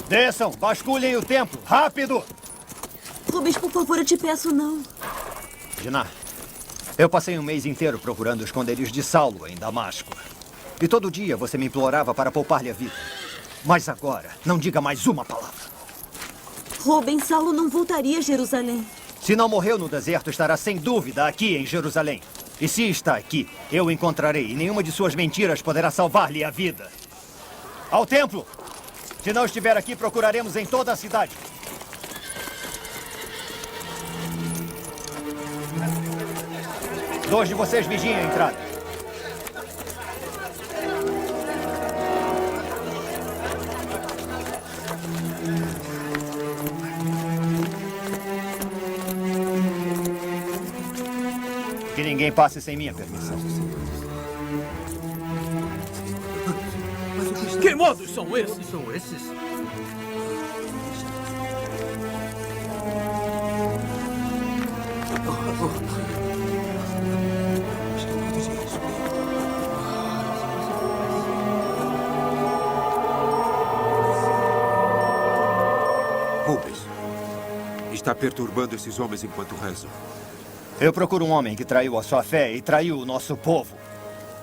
Desçam, vasculhem o templo, rápido! Rubens, por favor, eu te peço não. Dinah, eu passei um mês inteiro procurando os esconderijos de Saulo em Damasco. E todo dia você me implorava para poupar-lhe a vida. Mas agora, não diga mais uma palavra. Rubens, Saulo não voltaria a Jerusalém. Se não morreu no deserto, estará sem dúvida aqui em Jerusalém. E se está aqui, eu o encontrarei. E nenhuma de suas mentiras poderá salvar-lhe a vida. Ao templo! Se não estiver aqui, procuraremos em toda a cidade. Dois de vocês vigiem a entrada. Que ninguém passe sem minha permissão. Que modos são esses? Rubens, está perturbando esses homens enquanto rezam. Eu procuro um homem que traiu a sua fé e traiu o nosso povo.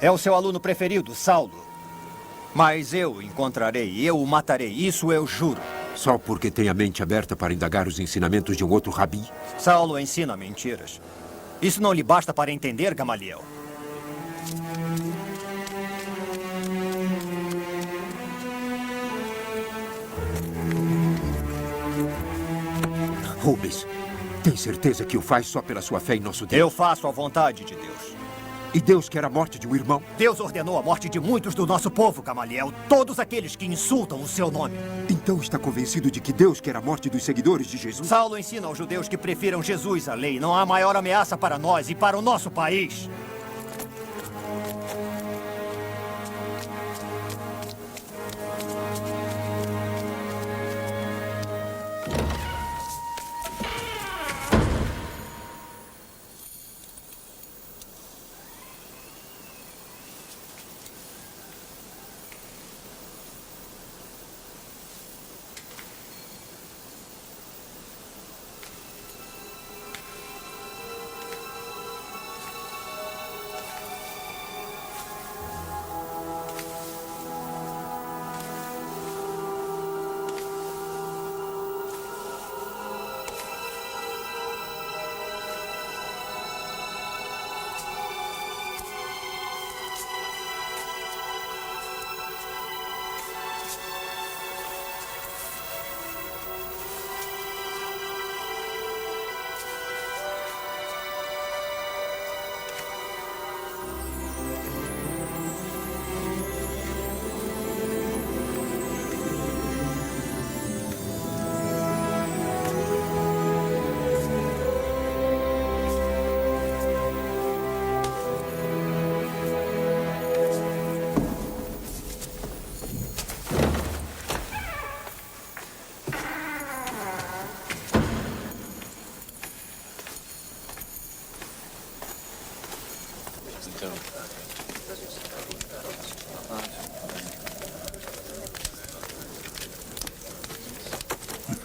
É o seu aluno preferido, Saulo. Mas eu o encontrarei e eu o matarei, isso eu juro. Só porque tem a mente aberta para indagar os ensinamentos de um outro rabi? Saulo ensina mentiras. Isso não lhe basta para entender, Gamaliel? Rubens, tem certeza que o faz só pela sua fé em nosso Deus? Eu faço a vontade de Deus. E Deus quer a morte de um irmão? Deus ordenou a morte de muitos do nosso povo, Gamaliel. Todos aqueles que insultam o seu nome. Então está convencido de que Deus quer a morte dos seguidores de Jesus? Saulo ensina aos judeus que prefiram Jesus à lei. Não há maior ameaça para nós e para o nosso país.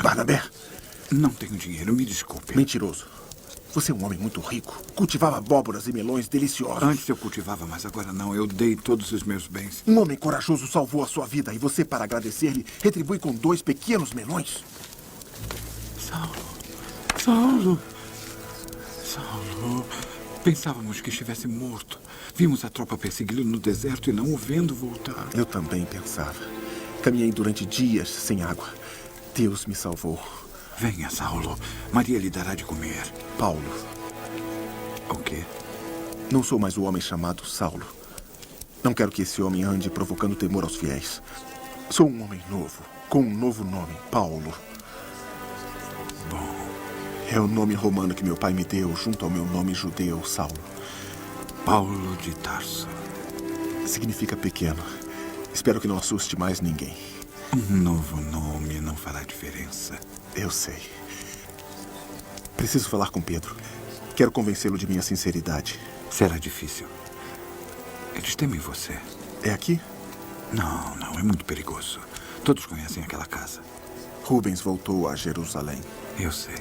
Barnabé, Não tenho dinheiro, me desculpe. mentiroso. Você é um homem muito rico. Cultivava abóboras e melões deliciosos. Antes eu cultivava, mas agora não. Eu dei todos os meus bens. Um homem corajoso salvou a sua vida e você, para agradecer-lhe, retribui com 2 pequenos melões. Saulo. Pensávamos que estivesse morto. Vimos a tropa persegui-lo no deserto e não o vendo voltar. Eu também pensava. Caminhei durante dias sem água. Deus me salvou. Venha, Saulo. Maria lhe dará de comer. Paulo, O quê? não sou mais o homem chamado Saulo. Não quero que esse homem ande provocando temor aos fiéis. Sou um homem novo, com um novo nome, Paulo. Bom, É o nome romano que meu pai me deu, junto ao meu nome judeu, Saulo. Paulo de Tarso. Significa pequeno. Espero que não assuste mais ninguém. Um novo nome não fará diferença. Eu sei. Preciso falar com Pedro. Quero convencê-lo de minha sinceridade. Será difícil. Eles temem você. É aqui? Não, é muito perigoso. Todos conhecem aquela casa. Rubens voltou a Jerusalém. Eu sei.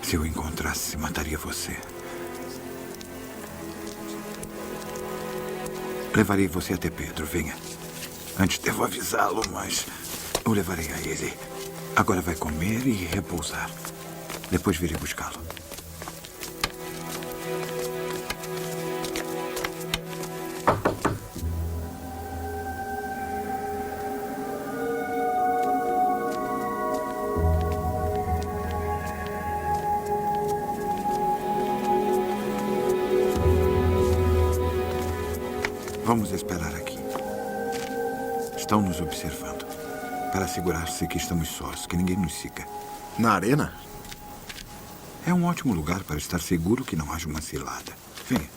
Se eu o encontrasse, mataria você. Levarei você até Pedro, venha. Antes devo avisá-lo, mas eu levarei a ele. Agora vai comer e repousar. Depois virei buscá-lo. Vamos esperar aqui. Estão nos observando. Para assegurar-se que estamos sós, que ninguém nos siga. Na arena? É um ótimo lugar para estar seguro que não haja uma cilada. Venha,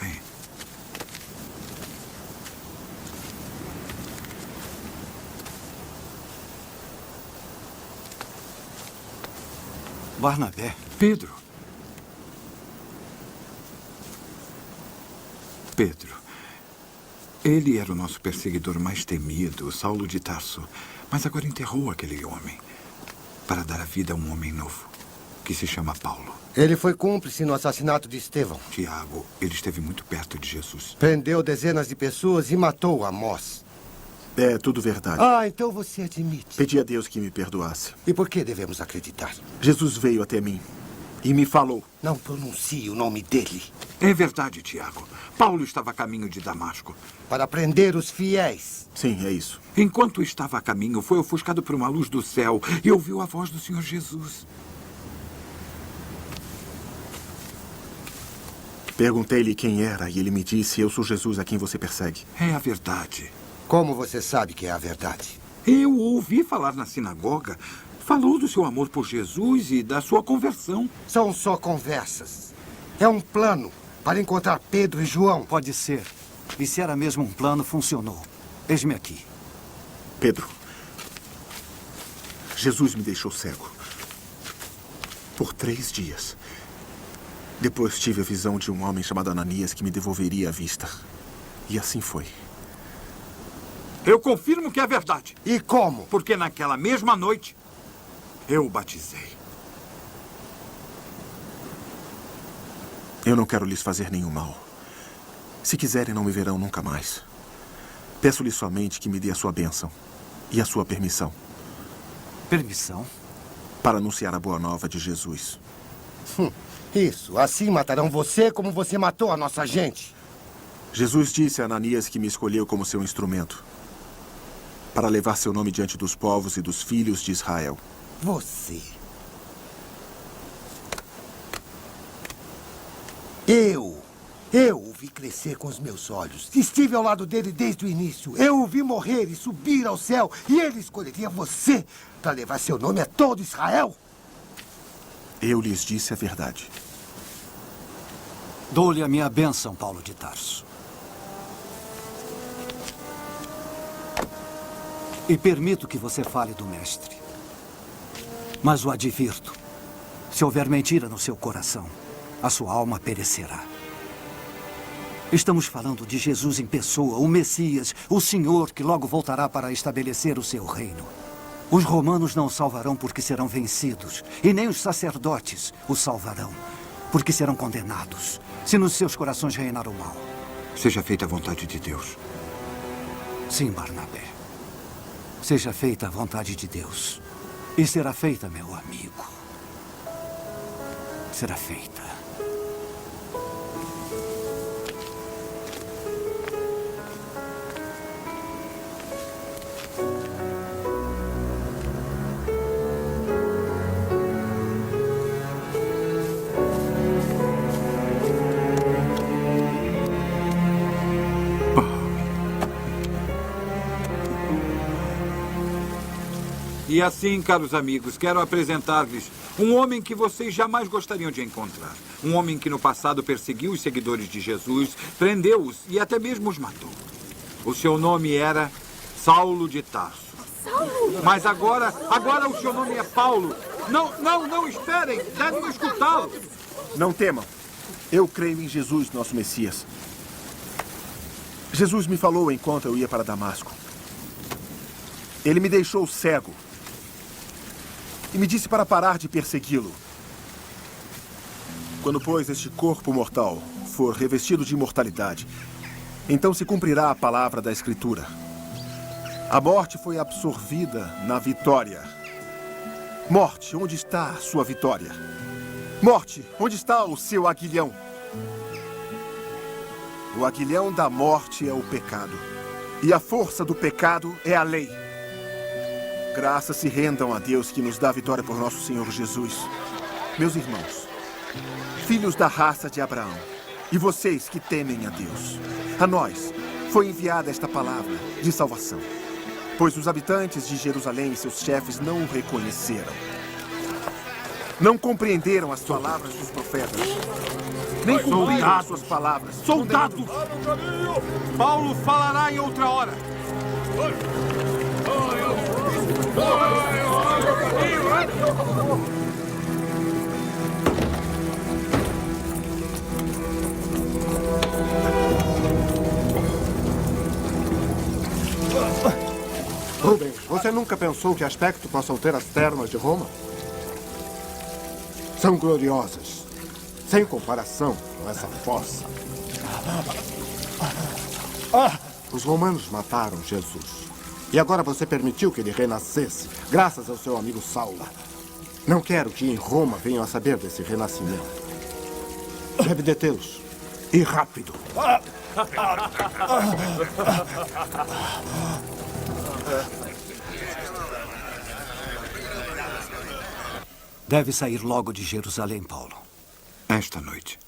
venha. Barnabé. Pedro. Pedro. Ele era o nosso perseguidor mais temido, Saulo de Tarso. Mas agora enterrou aquele homem para dar a vida a um homem novo, que se chama Paulo. Ele foi cúmplice no assassinato de Estevão. Tiago, ele esteve muito perto de Jesus. Prendeu dezenas de pessoas e matou Amós. É tudo verdade. Ah, então você admite. Pedi a Deus que me perdoasse. E por que devemos acreditar? Jesus veio até mim e me falou. Não pronuncie o nome dele. É verdade, Tiago. Paulo estava a caminho de Damasco. Para prender os fiéis. Sim, é isso. Enquanto estava a caminho, foi ofuscado por uma luz do céu e ouviu a voz do Senhor Jesus. Perguntei-lhe quem era e ele me disse: eu sou Jesus a quem você persegue. É a verdade. Como você sabe que é a verdade? Eu o ouvi falar na sinagoga. Falou do seu amor por Jesus e da sua conversão. São só conversas. É um plano para encontrar Pedro e João. Pode ser. E se era mesmo um plano, funcionou. Eis-me aqui. Pedro, Jesus me deixou cego. Por 3 dias. Depois tive a visão de um homem chamado Ananias que me devolveria a vista. E assim foi. Eu confirmo que é verdade. E como? Porque naquela mesma noite, eu o batizei. Eu não quero lhes fazer nenhum mal. Se quiserem, não me verão nunca mais. Peço-lhe somente que me dê a sua bênção e a sua permissão Permissão? para anunciar a boa nova de Jesus. Isso. Assim matarão você como você matou a nossa gente. Jesus disse a Ananias que me escolheu como seu instrumento para levar seu nome diante dos povos e dos filhos de Israel. Você. Eu o vi crescer com os meus olhos. Estive ao lado dele desde o início. Eu o vi morrer e subir ao céu. E ele escolheria você para levar seu nome a todo Israel? Eu lhes disse a verdade. Dou-lhe a minha bênção, Paulo de Tarso. E permito que você fale do mestre. Mas o advirto. Se houver mentira no seu coração, a sua alma perecerá. Estamos falando de Jesus em pessoa, o Messias, o Senhor que logo voltará para estabelecer o seu reino. Os romanos não o salvarão porque serão vencidos, e nem os sacerdotes o salvarão, porque serão condenados, se nos seus corações reinar o mal. Seja feita a vontade de Deus. Sim, Barnabé. Seja feita a vontade de Deus. E será feita, meu amigo. Será feita. E assim, caros amigos, quero apresentar-lhes um homem que vocês jamais gostariam de encontrar. Um homem que no passado perseguiu os seguidores de Jesus, prendeu-os e até mesmo os matou. O seu nome era Saulo de Tarso. Saulo! Mas agora o seu nome é Paulo. Não, esperem, devem escutá-lo. Não temam. Eu creio em Jesus, nosso Messias. Jesus me falou enquanto eu ia para Damasco. Ele me deixou cego e me disse para parar de persegui-lo. Quando, pois, este corpo mortal for revestido de imortalidade, então se cumprirá a palavra da Escritura. A morte foi absorvida na vitória. Morte, onde está a sua vitória? Morte, onde está o seu aguilhão? O aguilhão da morte é o pecado. E a força do pecado é a lei. Graças se rendam a Deus que nos dá a vitória por nosso Senhor Jesus. Meus irmãos, filhos da raça de Abraão, e vocês que temem a Deus, a nós foi enviada esta palavra de salvação, pois os habitantes de Jerusalém e seus chefes não o reconheceram. Não compreenderam as palavras dos profetas, nem cumpriram as suas palavras. Soldado! Paulo falará em outra hora. Rubens, você nunca pensou que aspecto possam ter as termas de Roma? São gloriosas, sem comparação com essa fossa. Os romanos mataram Jesus. E agora você permitiu que ele renascesse, graças ao seu amigo Saulo. Não quero que em Roma venham a saber desse renascimento. Deve detê-los. E rápido. Deve sair logo de Jerusalém, Paulo. Esta noite.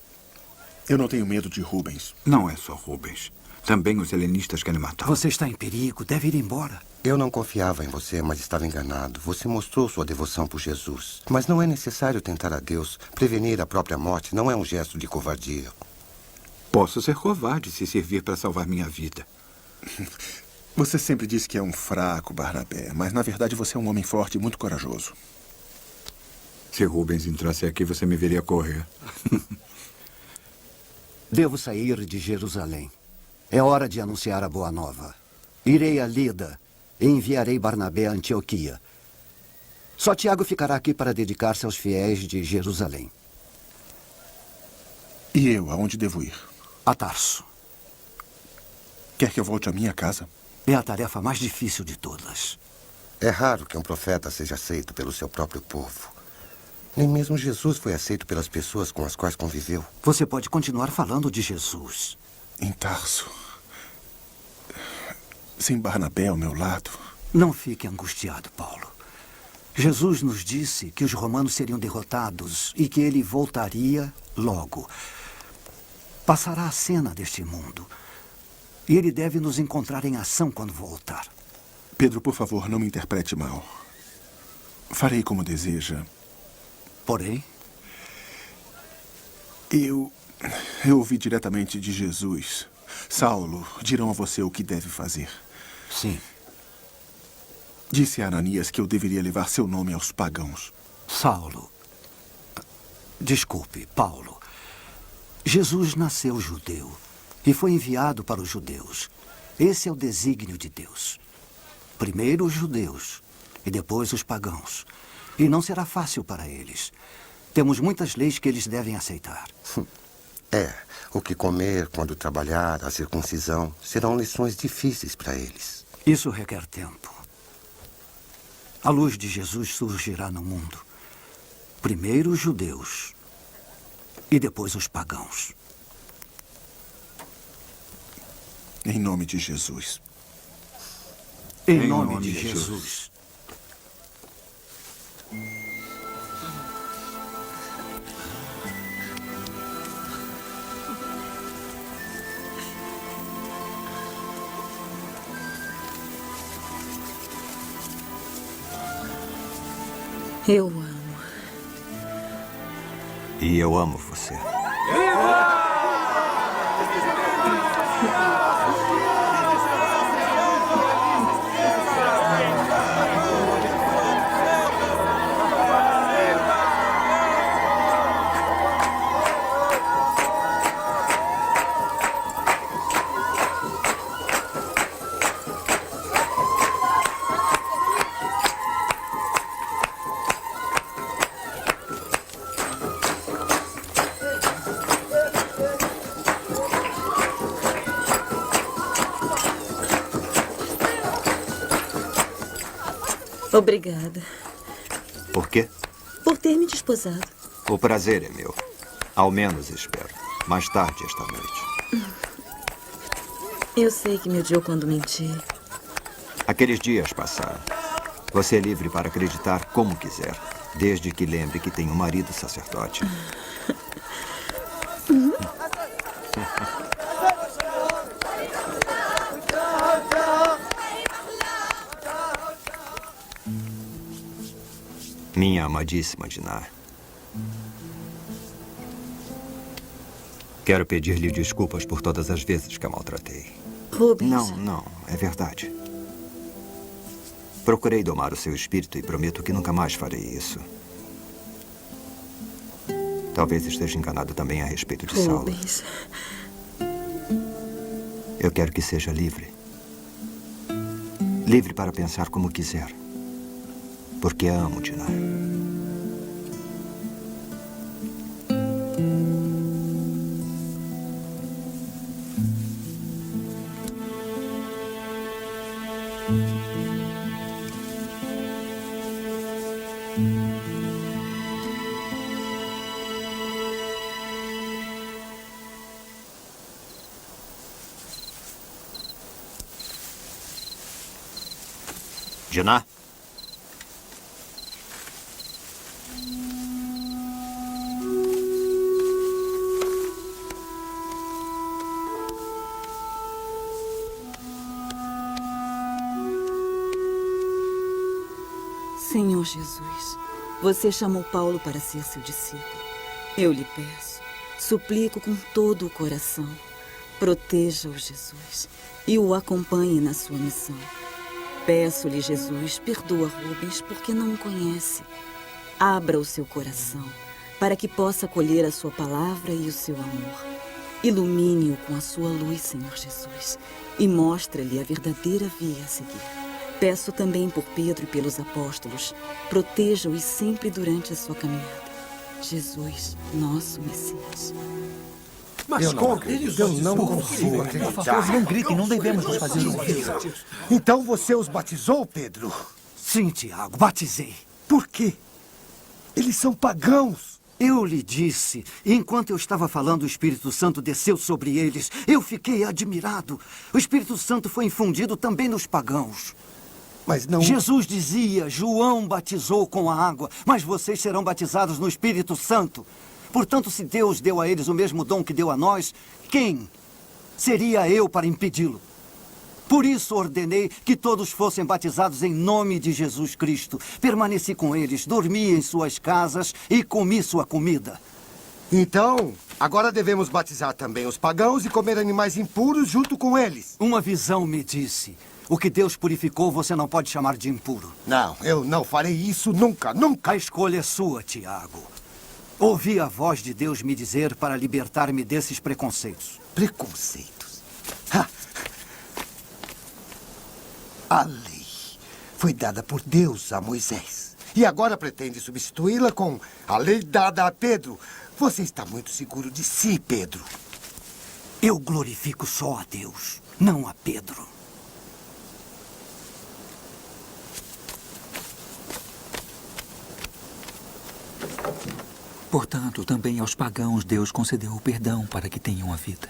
Eu não tenho medo de Rubens. Não é só Rubens. Também os helenistas querem matá-lo. Você está em perigo. Deve ir embora. Eu não confiava em você, mas estava enganado. Você mostrou sua devoção por Jesus. Mas não é necessário tentar a Deus. Prevenir a própria morte não é um gesto de covardia. Posso ser covarde se servir para salvar minha vida. Você sempre disse que é um fraco, Barnabé, mas na verdade você é um homem forte e muito corajoso. Se Rubens entrasse aqui, você me veria correr. Devo sair de Jerusalém. É hora de anunciar a boa nova. Irei a Lida e enviarei Barnabé a Antioquia. Só Tiago ficará aqui para dedicar-se aos fiéis de Jerusalém. E eu, aonde devo ir? A Tarso. Quer que eu volte à minha casa? É a tarefa mais difícil de todas. É raro que um profeta seja aceito pelo seu próprio povo. Nem mesmo Jesus foi aceito pelas pessoas com as quais conviveu. Você pode continuar falando de Jesus. Em Tarso. Sem Barnabé ao meu lado. Não fique angustiado, Paulo. Jesus nos disse que os romanos seriam derrotados e que ele voltaria logo. Passará a cena deste mundo. E ele deve nos encontrar em ação quando voltar. Pedro, por favor, não me interprete mal. Farei como deseja. Porém? Eu ouvi diretamente de Jesus. Saulo, dirão a você o que deve fazer. Sim. Disse a Ananias que eu deveria levar seu nome aos pagãos. Saulo. Desculpe, Paulo. Jesus nasceu judeu e foi enviado para os judeus. Esse é o desígnio de Deus. Primeiro os judeus e depois os pagãos. E não será fácil para eles. Temos muitas leis que eles devem aceitar. O que comer, quando trabalhar, a circuncisão, serão lições difíceis para eles. Isso requer tempo. A luz de Jesus surgirá no mundo. Primeiro os judeus e depois os pagãos. Em nome de Jesus. Em nome de Jesus. Eu amo. E eu amo você. Obrigada Por quê? por ter me desposado. O prazer é meu. Ao menos espero. Mais tarde esta noite. Eu sei que me odiou quando menti. Aqueles dias passaram. Você é livre para acreditar como quiser, desde que lembre que tem um marido sacerdote. Minha amadíssima Dinah. Quero pedir-lhe desculpas por todas as vezes que a maltratei. Rubens. Não, é verdade. Procurei domar o seu espírito e prometo que nunca mais farei isso. Talvez esteja enganado também a respeito de Saulo. Rubens. Eu quero que seja livre. Livre para pensar como quiser. Porque a amo, Dinah. Dinah? Senhor Jesus, você chamou Paulo para ser seu discípulo. Eu lhe peço, suplico com todo o coração, proteja-o, Jesus, e o acompanhe na sua missão. Peço-lhe, Jesus, perdoa Rubens porque não o conhece. Abra o seu coração para que possa acolher a sua palavra e o seu amor. Ilumine-o com a sua luz, Senhor Jesus, e mostre-lhe a verdadeira via a seguir. Peço também por Pedro e pelos apóstolos. Proteja-os sempre durante a sua caminhada. Jesus, nosso Messias. Mas como? Eu não consigo acreditar. Não gritem, não devemos nos fazer ouvir. Então você os batizou, Pedro? Sim, Tiago, batizei. Por quê? Eles são pagãos. Eu lhe disse, enquanto eu estava falando, o Espírito Santo desceu sobre eles. Eu fiquei admirado. O Espírito Santo foi infundido também nos pagãos. Mas não... Jesus dizia, João batizou com a água, mas vocês serão batizados no Espírito Santo. Portanto, se Deus deu a eles o mesmo dom que deu a nós, quem seria eu para impedi-lo? Por isso ordenei que todos fossem batizados em nome de Jesus Cristo. Permaneci com eles, dormi em suas casas e comi sua comida. Então, agora devemos batizar também os pagãos e comer animais impuros junto com eles. Uma visão me disse, o que Deus purificou você não pode chamar de impuro. Não, eu não farei isso nunca, nunca. A escolha é sua, Tiago. Ouvi a voz de Deus me dizer para libertar-me desses preconceitos. Preconceitos? Ha! A lei foi dada por Deus a Moisés. E agora pretende substituí-la com a lei dada a Pedro. Você está muito seguro de si, Pedro. Eu glorifico só a Deus, não a Pedro. Portanto, também aos pagãos Deus concedeu o perdão para que tenham a vida.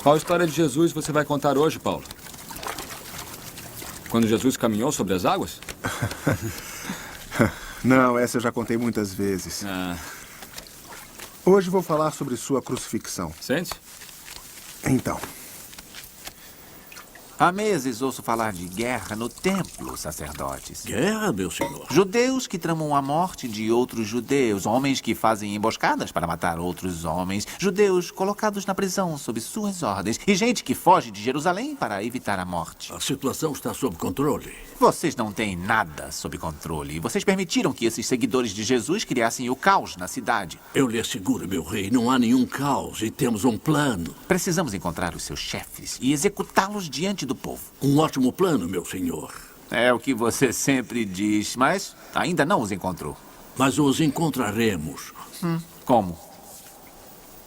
Qual história de Jesus você vai contar hoje, Paulo? Quando Jesus caminhou sobre as águas? Não, essa eu já contei muitas vezes. Hoje vou falar sobre sua crucifixão. Sente? Então. Há meses ouço falar de guerra no templo, sacerdotes. Guerra, meu senhor? Judeus que tramam a morte de outros judeus. Homens que fazem emboscadas para matar outros homens. Judeus colocados na prisão sob suas ordens. E gente que foge de Jerusalém para evitar a morte. A situação está sob controle. Vocês não têm nada sob controle. Vocês permitiram que esses seguidores de Jesus criassem o caos na cidade. Eu lhe asseguro, meu rei, não há nenhum caos e temos um plano. Precisamos encontrar os seus chefes e executá-los diante do povo. Um ótimo plano, meu senhor. É o que você sempre diz, mas ainda não os encontrou. Mas os encontraremos. Como?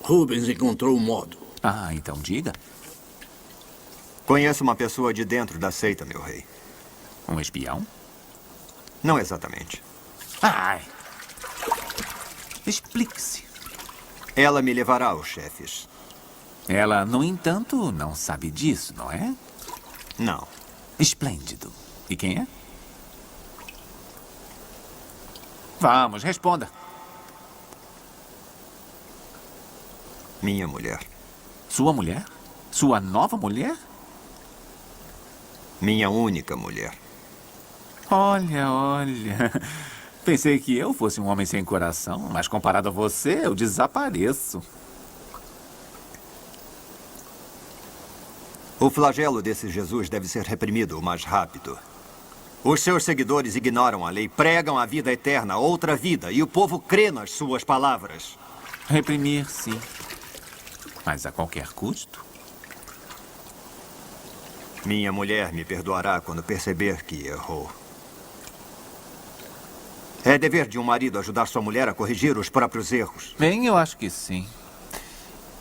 Rubens encontrou um modo. Ah, então diga. Conheço uma pessoa de dentro da seita, meu rei. Um espião? Não exatamente. Ai. Explique-se. Ela me levará aos chefes. Ela, no entanto, não sabe disso, não é? Não. Esplêndido. E quem é? Vamos, responda. Minha mulher. Sua mulher? Sua nova mulher? Minha única mulher. Olha, olha. Pensei que eu fosse um homem sem coração, mas comparado a você, eu desapareço. O flagelo desse Jesus deve ser reprimido o mais rápido. Os seus seguidores ignoram a lei, pregam a vida eterna, outra vida, e o povo crê nas suas palavras. Reprimir, sim. Mas a qualquer custo? Minha mulher me perdoará quando perceber que errou. É dever de um marido ajudar sua mulher a corrigir os próprios erros. Bem, eu acho que sim.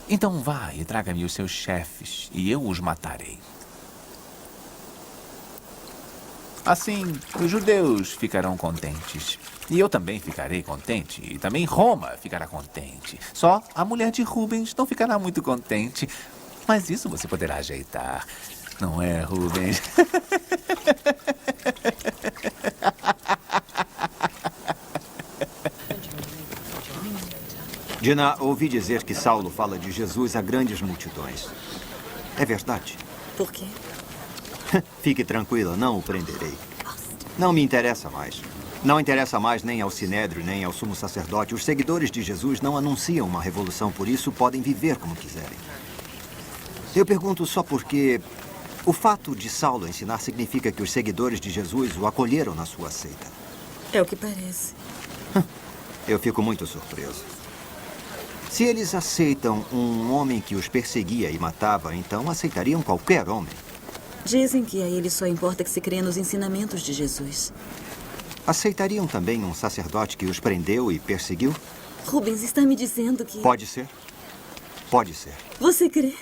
Então vá e traga-me os seus chefes, e eu os matarei. Assim, os judeus ficarão contentes. E eu também ficarei contente. E também Roma ficará contente. Só a mulher de Rubens não ficará muito contente. Mas isso você poderá ajeitar. Não é, Rubens? Dina, ouvi dizer que Saulo fala de Jesus a grandes multidões. É verdade? Por quê? Fique tranquila, não o prenderei. Não me interessa mais. Não interessa mais nem ao Sinédrio, nem ao sumo sacerdote. Os seguidores de Jesus não anunciam uma revolução, por isso podem viver como quiserem. Eu pergunto só porque o fato de Saulo ensinar significa que os seguidores de Jesus o acolheram na sua seita. É o que parece. Eu fico muito surpreso. Se eles aceitam um homem que os perseguia e matava, então aceitariam qualquer homem. Dizem que a eles só importa que se crê nos ensinamentos de Jesus. Aceitariam também um sacerdote que os prendeu e perseguiu? Rubens está me dizendo que... Pode ser. Pode ser. Você crê?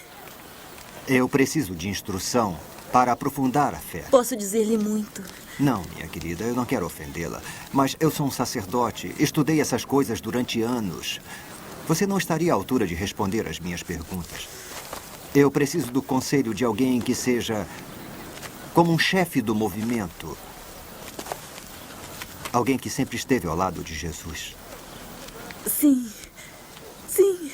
Eu preciso de instrução para aprofundar a fé. Posso dizer-lhe muito. Não, minha querida, eu não quero ofendê-la. Mas eu sou um sacerdote. Estudei essas coisas durante anos. Você não estaria à altura de responder às minhas perguntas. Eu preciso do conselho de alguém que seja como um chefe do movimento. Alguém que sempre esteve ao lado de Jesus. Sim. Sim.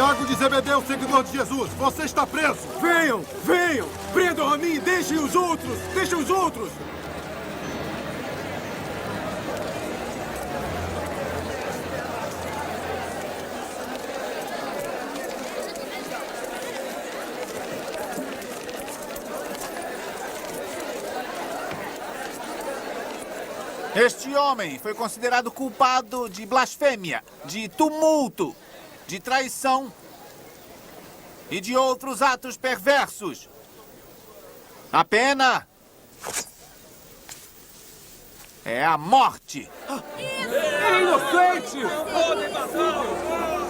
Tiago de Zebedeu, seguidor de Jesus, você está preso! Venham! Venham! Prendam a mim! Deixem os outros! Deixem os outros! Este homem foi considerado culpado de blasfêmia, de tumulto, de traição e de outros atos perversos. A pena é a morte. É inocente!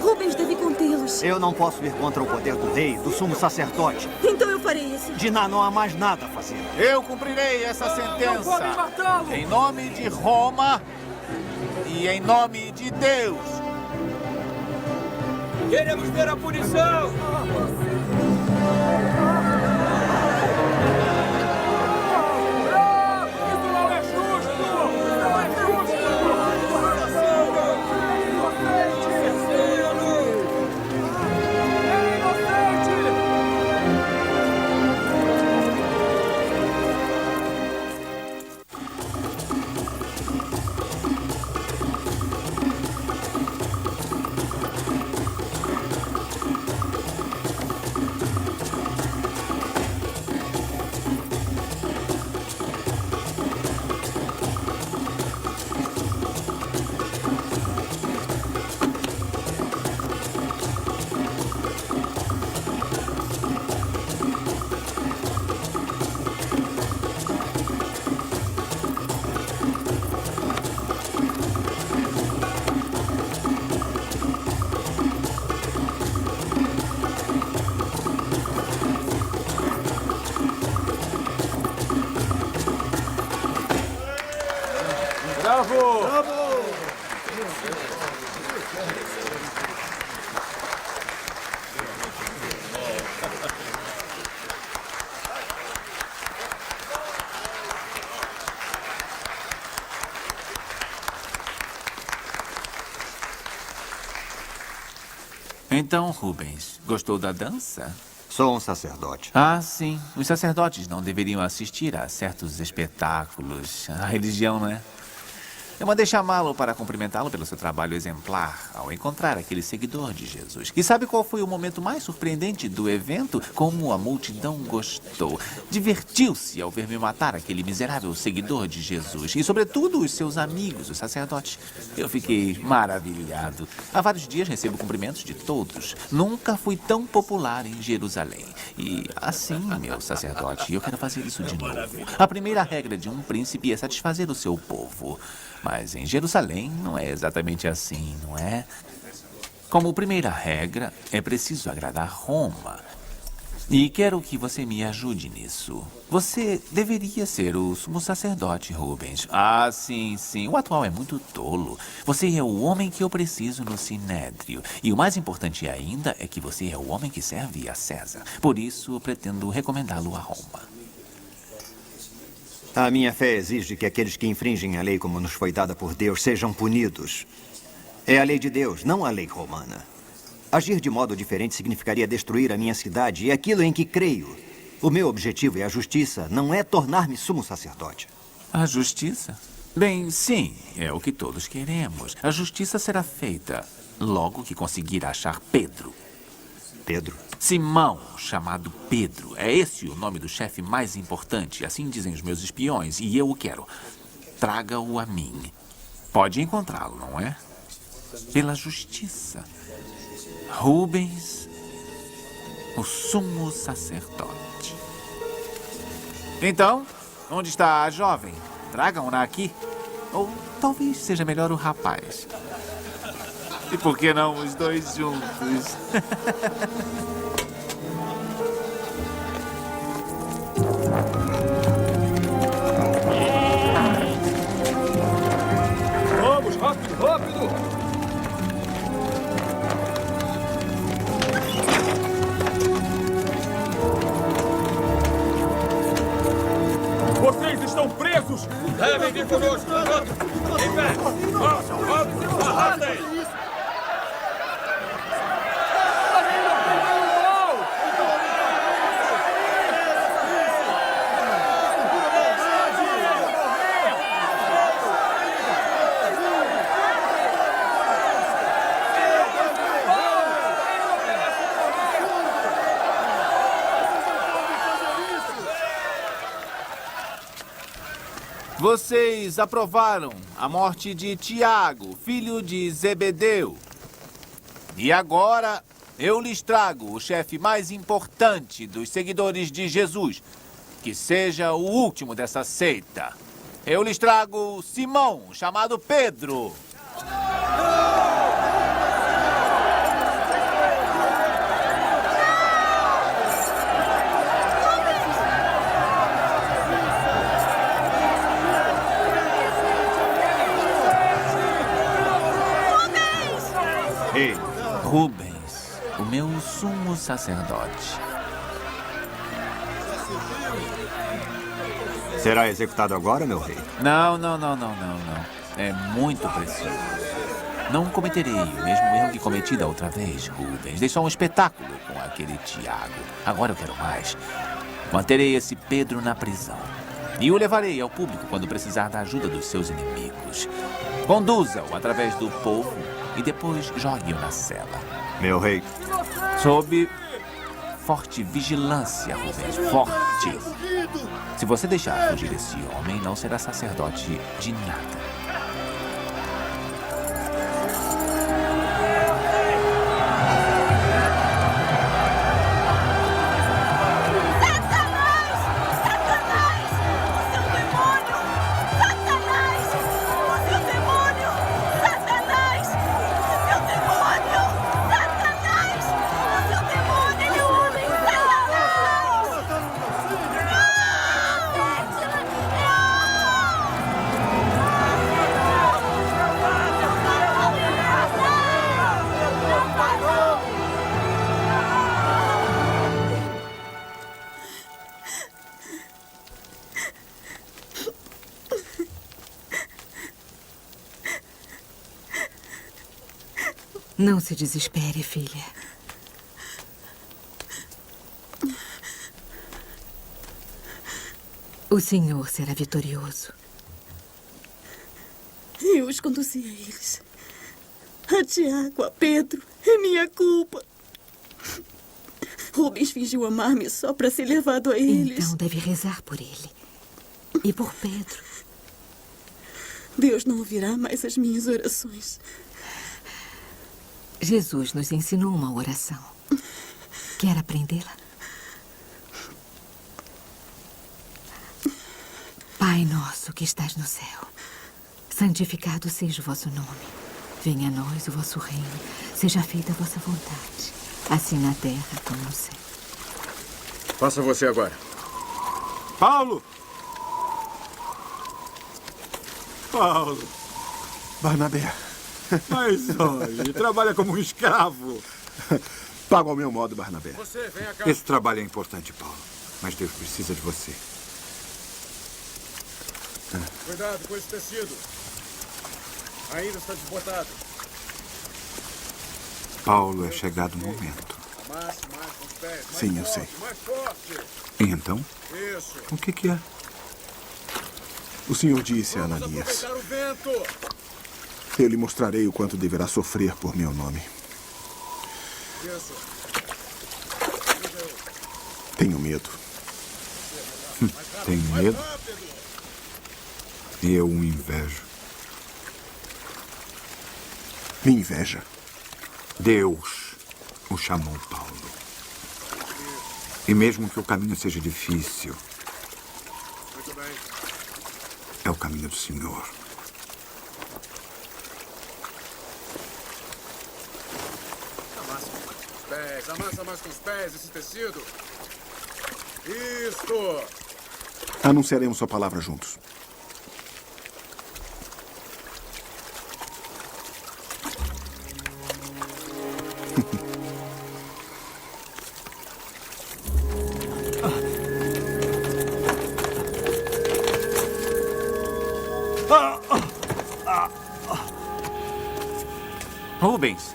Rubens deve contê-los. Eu não posso ir contra o poder do rei, do sumo sacerdote. Então eu farei isso. Diná, não há mais nada a fazer. Eu cumprirei essa sentença. Não podem matá-lo! Em nome de Roma e em nome de Deus. Queremos ver a punição! Isso não é justo! Não é justo! Então, Rubens, gostou da dança? Sou um sacerdote. Ah, sim. Os sacerdotes não deveriam assistir a certos espetáculos. A religião, não é? Eu mandei chamá-lo para cumprimentá-lo pelo seu trabalho exemplar ao encontrar aquele seguidor de Jesus. E sabe qual foi o momento mais surpreendente do evento? Como a multidão gostou. Divertiu-se ao ver me matar aquele miserável seguidor de Jesus. E, sobretudo, os seus amigos, os sacerdotes. Eu fiquei maravilhado. Há vários dias recebo cumprimentos de todos. Nunca fui tão popular em Jerusalém. E assim, meu sacerdote, eu quero fazer isso de novo. A primeira regra de um príncipe é satisfazer o seu povo. Mas em Jerusalém não é exatamente assim, não é? Como primeira regra, é preciso agradar Roma. E quero que você me ajude nisso. Você deveria ser o sumo sacerdote, Rubens. Ah, sim, sim. O atual é muito tolo. Você é o homem que eu preciso no Sinédrio. E o mais importante ainda é que você é o homem que serve a César. Por isso, pretendo recomendá-lo a Roma. A minha fé exige que aqueles que infringem a lei como nos foi dada por Deus sejam punidos. É a lei de Deus, não a lei romana. Agir de modo diferente significaria destruir a minha cidade e aquilo em que creio. O meu objetivo é a justiça, não é tornar-me sumo sacerdote. A justiça? Bem, sim, é o que todos queremos. A justiça será feita logo que conseguir achar Pedro. Pedro? Simão, chamado Pedro. É esse o nome do chefe mais importante, assim dizem os meus espiões, e eu o quero. Traga-o a mim. Pode encontrá-lo, não é? Pela justiça. Rubens, o sumo sacerdote. Então, onde está a jovem? Tragam-na aqui. Ou talvez seja melhor o rapaz. E por que não os dois juntos? Vamos, rápido, rápido! Vocês estão presos! Devem vir conosco! Em pé! Vamos! Arrastem! Vocês aprovaram a morte de Tiago, filho de Zebedeu. E agora eu lhes trago o chefe mais importante dos seguidores de Jesus, que seja o último dessa seita. Eu lhes trago Simão, chamado Pedro. Ei, Rubens, o meu sumo sacerdote. será executado agora, meu rei? Não. É muito precioso. Não cometerei o mesmo erro que cometi da outra vez, Rubens. Dei só um espetáculo com aquele Tiago. Agora eu quero mais. Manterei esse Pedro na prisão. E o levarei ao público quando precisar da ajuda dos seus inimigos. Conduza-o através do povo e depois jogue-o na cela. Meu rei. Sob forte vigilância, Rubens. Forte. Se você deixar fugir esse homem, não será sacerdote de nada. Não se desespere, filha. O Senhor será vitorioso. Eu os conduzi a eles. A Tiago, a Pedro. É minha culpa. Rubens fingiu amar-me só para ser levado a eles. Então deve rezar por ele. E por Pedro. Deus não ouvirá mais as minhas orações. Jesus nos ensinou uma oração. Quer aprendê-la? Pai nosso que estás no céu, santificado seja o vosso nome. Venha a nós o vosso reino. Seja feita a vossa vontade, assim na terra como no céu. Faça você agora. Paulo! Paulo! Barnabé. Mas olha, trabalha como um escravo. Paga ao meu modo, Barnabé. Você, vem cá. Esse trabalho é importante, Paulo. Mas Deus precisa de você. Cuidado com esse tecido. Ainda está desbotado. Paulo, é chegado o momento. Amasse mais com os pés. Mais Sim, eu forte, sei. Mais forte. E então? Isso. O que é? O Senhor disse a Vamos Ananias: aproveitar o vento. eu lhe mostrarei o quanto deverá sofrer por meu nome. Isso. Tenho medo. Tenho medo? E eu o invejo. Me inveja. Deus o chamou Paulo. E mesmo que o caminho seja difícil, Muito bem. é o caminho do Senhor. Amassa mais com os pés. Amassa mais com os pés esse tecido. Isto. Anunciaremos sua palavra juntos. Rubens.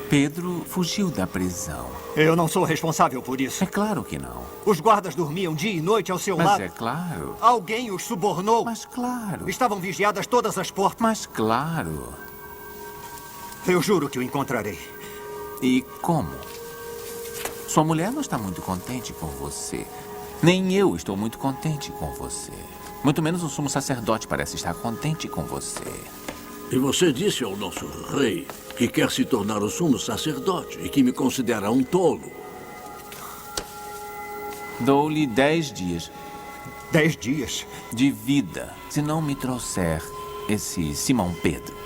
Pedro fugiu da prisão. Eu não sou responsável por isso. É claro que não. Os guardas dormiam dia e noite ao seu Mas lado. é claro. Alguém os subornou. Mas claro. Estavam vigiadas todas as portas. Mas claro. Eu juro que o encontrarei. E como? Sua mulher não está muito contente com você. Nem eu estou muito contente com você. Muito menos o sumo sacerdote parece estar contente com você. E você disse ao nosso rei que quer se tornar o sumo sacerdote e que me considera um tolo. Dou-lhe 10 dias. 10 dias? De vida, se não me trouxer esse Simão Pedro.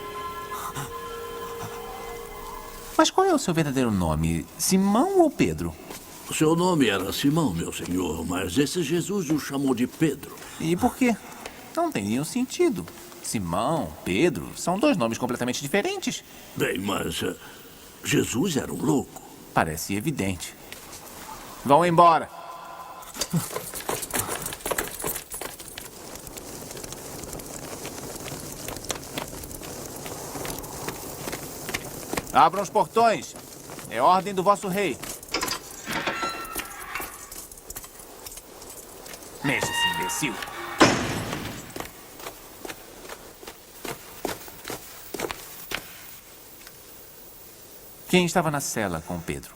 Mas qual é o seu verdadeiro nome? Simão ou Pedro? O seu nome era Simão, meu senhor, mas esse Jesus o chamou de Pedro. E por quê? Não tem nenhum sentido. Simão, Pedro, são dois nomes completamente diferentes. Bem, mas Jesus era um louco. Parece evidente. Vão embora. Abram os portões. É ordem do vosso rei. Mexa-se, imbecil. Quem estava na cela com Pedro?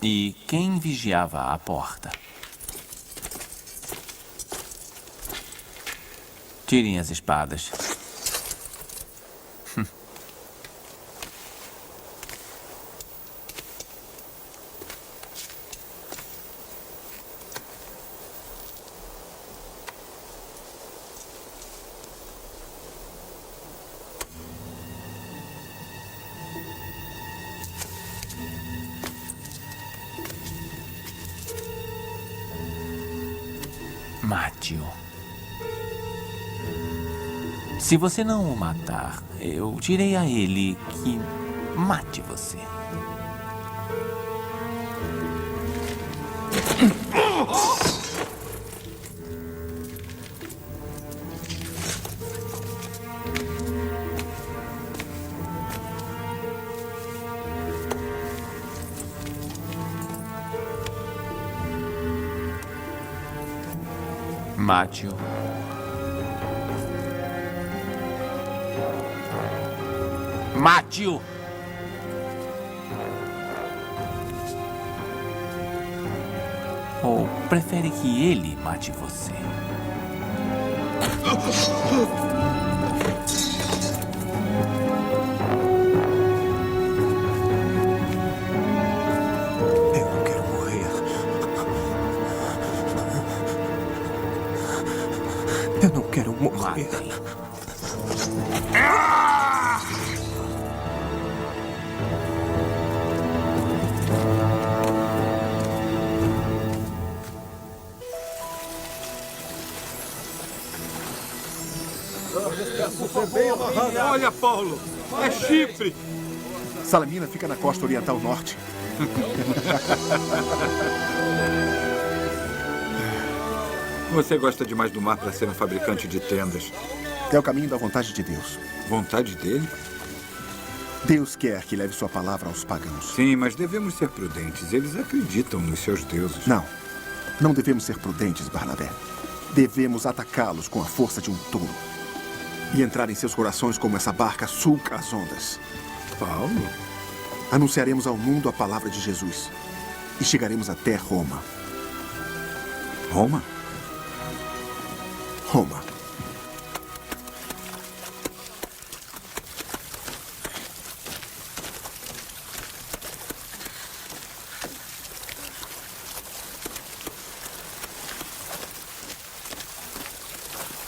E quem vigiava a porta? Tirem as espadas. Mate-o. Se você não o matar, eu direi a ele que mate você. Mate-o. Mate-o! Ou prefere que ele mate você? Eu não quero morrer. Eu não quero morrer. Olha, Paulo, é Chipre. Salamina fica na costa oriental norte. Você gosta demais do mar para ser um fabricante de tendas. É o caminho da vontade de Deus. Vontade dele? Deus quer que leve sua palavra aos pagãos. Sim, mas devemos ser prudentes. Eles acreditam nos seus deuses. Não. Não devemos ser prudentes, Barnabé. Devemos atacá-los com a força de um touro. E entrar em seus corações como essa barca sulca as ondas. Paulo? Anunciaremos ao mundo a palavra de Jesus. E chegaremos até Roma. Roma? Roma.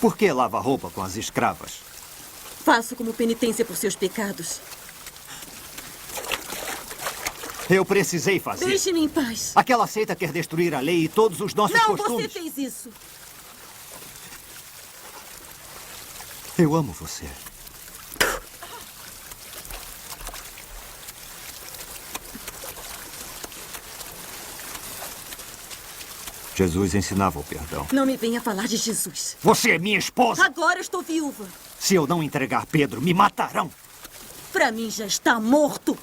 Por que lava roupa com as escravas? Faço como penitência por seus pecados. Eu precisei fazer. Deixe-me em paz. Aquela seita quer destruir a lei e todos os nossos costumes. Você fez isso. Eu amo você. Jesus ensinava o perdão. Não me venha falar de Jesus. Você é minha esposa. Agora estou viúva. Se eu não entregar Pedro, me matarão. Pra mim já está morto.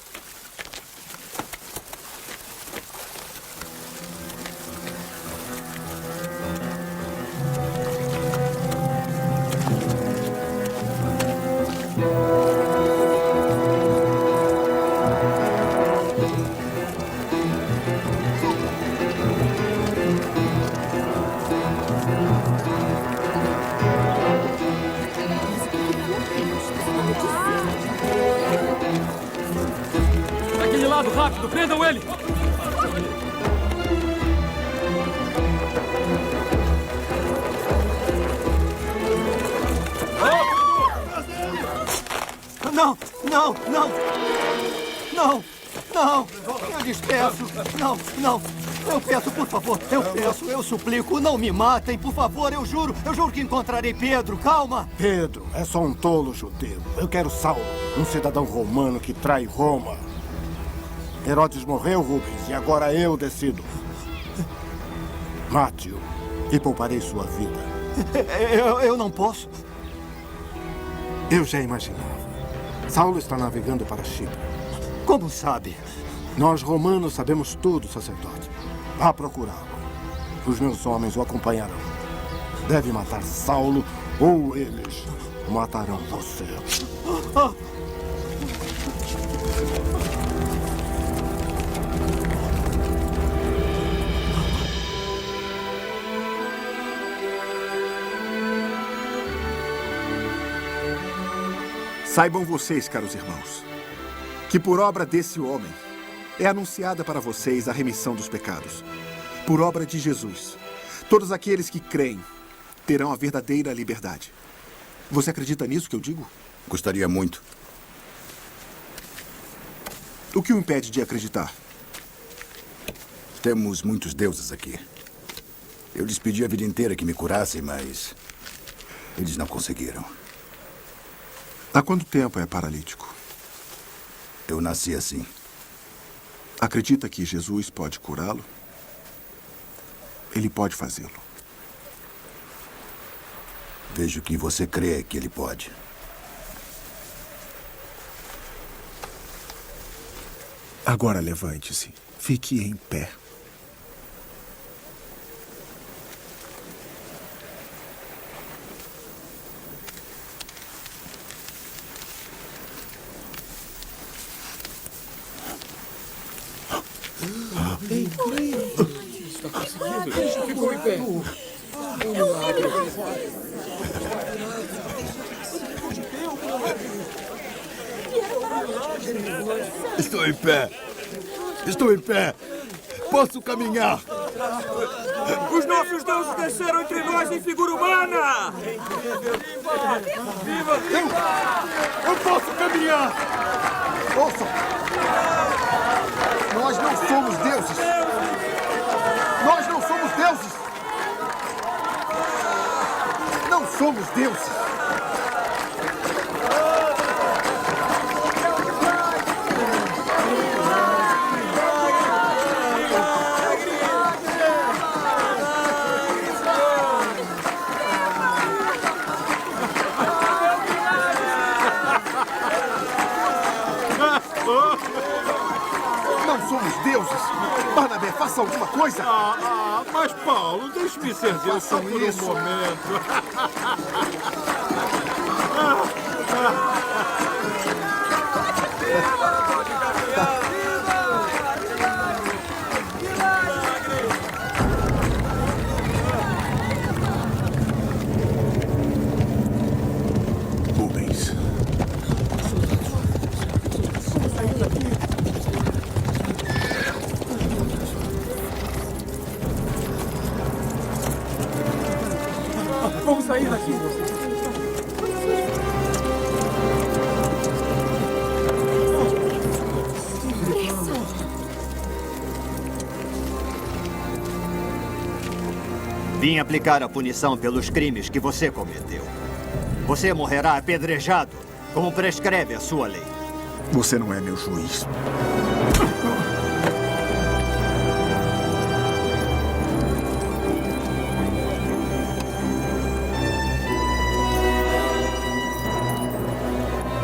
Daquele lado, rápido! Prendam ele! Não, não, não! Não, não! Eu lhes peço! Não, não! Eu peço, por favor! Eu peço, eu suplico! Não me matem, por favor! Eu juro que encontrarei Pedro! Calma! Pedro é só um tolo judeu. Eu quero Saulo, um cidadão romano que trai Roma. Herodes morreu, Rubens, e agora eu decido. Mate-o e pouparei sua vida. Eu não posso. Eu já imaginava. Saulo está navegando para Chipre. Como sabe? Nós romanos sabemos tudo, sacerdote. Vá procurá-lo. Os meus homens o acompanharão. Deve matar Saulo ou eles matarão você. Saibam vocês, caros irmãos, que por obra desse homem é anunciada para vocês a remissão dos pecados. Por obra de Jesus, todos aqueles que creem terão a verdadeira liberdade. Você acredita nisso que eu digo? Gostaria muito. O que o impede de acreditar? Temos muitos deuses aqui. Eu lhes pedi a vida inteira que me curassem, mas eles não conseguiram. Há quanto tempo é paralítico? Eu nasci assim. Acredita que Jesus pode curá-lo? Ele pode fazê-lo. Vejo que você crê que ele pode. Agora levante-se. Fique em pé. em pé. Estou em pé. Estou em pé. Posso caminhar. Os nossos deuses desceram entre nós em figura humana! Viva! Eu posso caminhar! Ouçam! Nós não somos deuses! Nós não somos deuses! Não somos deuses! Não somos deuses! Barnabé, faça alguma coisa! Mas Paulo, deixe-me ser Deus só por um momento. Rubens. Vamos sair daqui. Vim aplicar a punição pelos crimes que você cometeu. Você morrerá apedrejado, como prescreve a sua lei. Você não é meu juiz.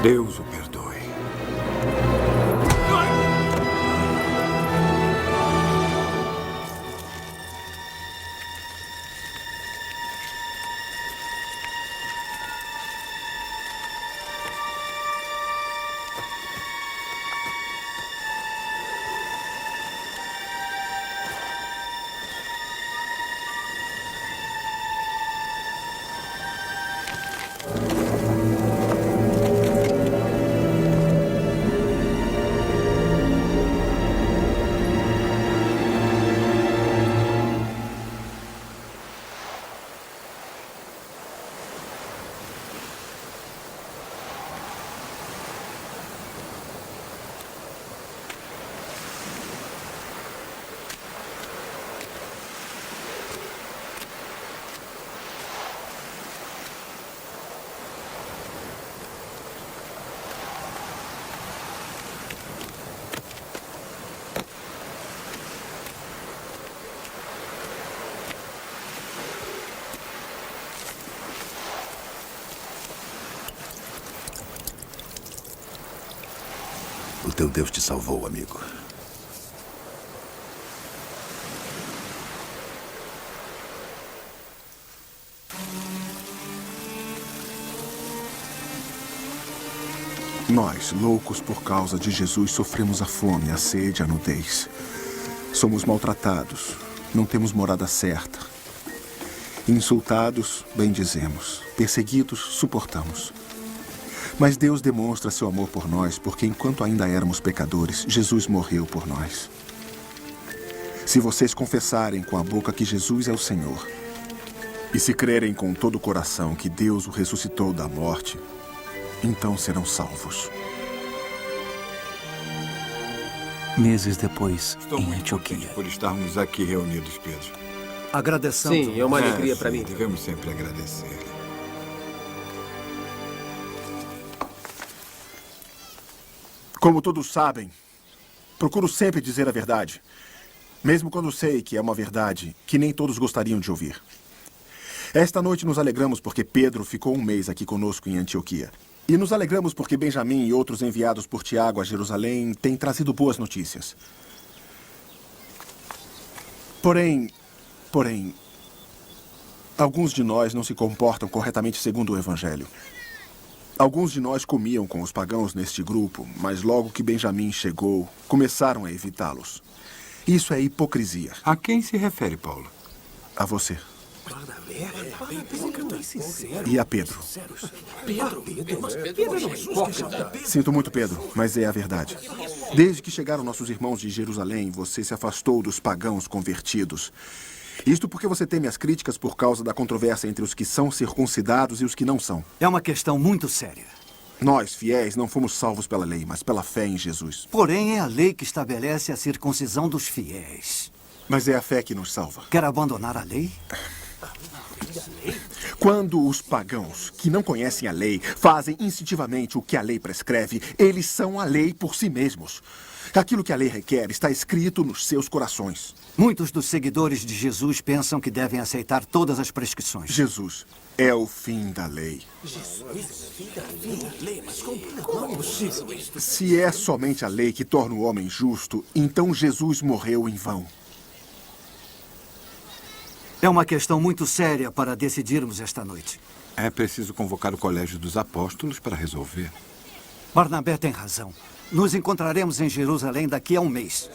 Deus o perdoe. O teu Deus te salvou, amigo. Nós, loucos por causa de Jesus, sofremos a fome, a sede, a nudez. Somos maltratados, não temos morada certa. Insultados, bendizemos. Perseguidos, suportamos. Mas Deus demonstra seu amor por nós, porque enquanto ainda éramos pecadores, Jesus morreu por nós. Se vocês confessarem com a boca que Jesus é o Senhor, e se crerem com todo o coração que Deus o ressuscitou da morte, então serão salvos. Meses depois, Estou em muito Antioquia. contente por estarmos aqui reunidos, Pedro. Agradecemos. Sim, é uma alegria para mim. Devemos sempre agradecer. Como todos sabem, procuro sempre dizer a verdade, mesmo quando sei que é uma verdade que nem todos gostariam de ouvir. Esta noite nos alegramos porque Pedro ficou um mês aqui conosco em Antioquia. E nos alegramos porque Benjamim e outros enviados por Tiago a Jerusalém têm trazido boas notícias. Porém, alguns de nós não se comportam corretamente segundo o Evangelho. Alguns de nós comiam com os pagãos neste grupo, mas logo que Benjamim chegou, começaram a evitá-los. Isso é hipocrisia. A quem se refere, Paulo? A você. E a Pedro. Sinto muito, Pedro, mas é a verdade. Desde que chegaram nossos irmãos de Jerusalém, você se afastou dos pagãos convertidos. Isto porque você teme as críticas por causa da controvérsia entre os que são circuncidados e os que não são. É uma questão muito séria. Nós, fiéis, não fomos salvos pela lei, mas pela fé em Jesus. Porém, é a lei que estabelece a circuncisão dos fiéis. Mas é a fé que nos salva. Quer abandonar a lei? Quando os pagãos, que não conhecem a lei, fazem instintivamente o que a lei prescreve, eles são a lei por si mesmos. Aquilo que a lei requer está escrito nos seus corações. Muitos dos seguidores de Jesus pensam que devem aceitar todas as prescrições. Jesus é o fim da lei. Se é somente a lei que torna o homem justo, então Jesus morreu em vão. É uma questão muito séria para decidirmos esta noite. É preciso convocar o Colégio dos Apóstolos para resolver. Barnabé tem razão. Nos encontraremos em Jerusalém daqui a um mês.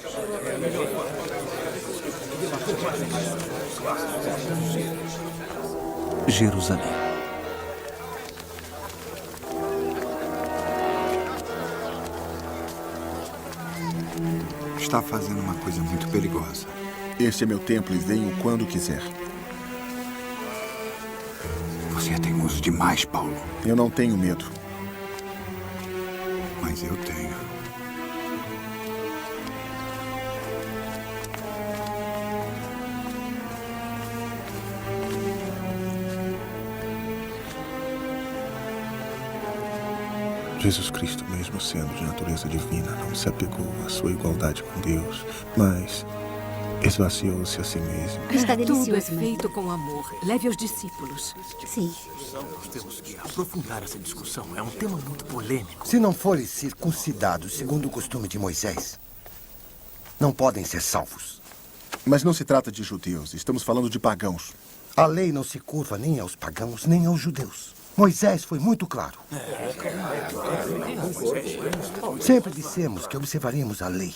Jerusalém. Está fazendo uma coisa muito perigosa. Este é meu templo e venho quando quiser. Você é teimoso demais, Paulo. Eu não tenho medo. Mas eu tenho. Jesus Cristo, mesmo sendo de natureza divina, não se apegou à sua igualdade com Deus, mas esvaziou-se a si mesmo. Tudo é feito com amor. Leve aos discípulos. Sim. Nós temos que aprofundar essa discussão. É um tema muito polêmico. Se não forem circuncidados segundo o costume de Moisés, não podem ser salvos. Mas não se trata de judeus. Estamos falando de pagãos. A lei não se curva nem aos pagãos, nem aos judeus. Moisés foi muito claro. Sempre dissemos que observaríamos a lei.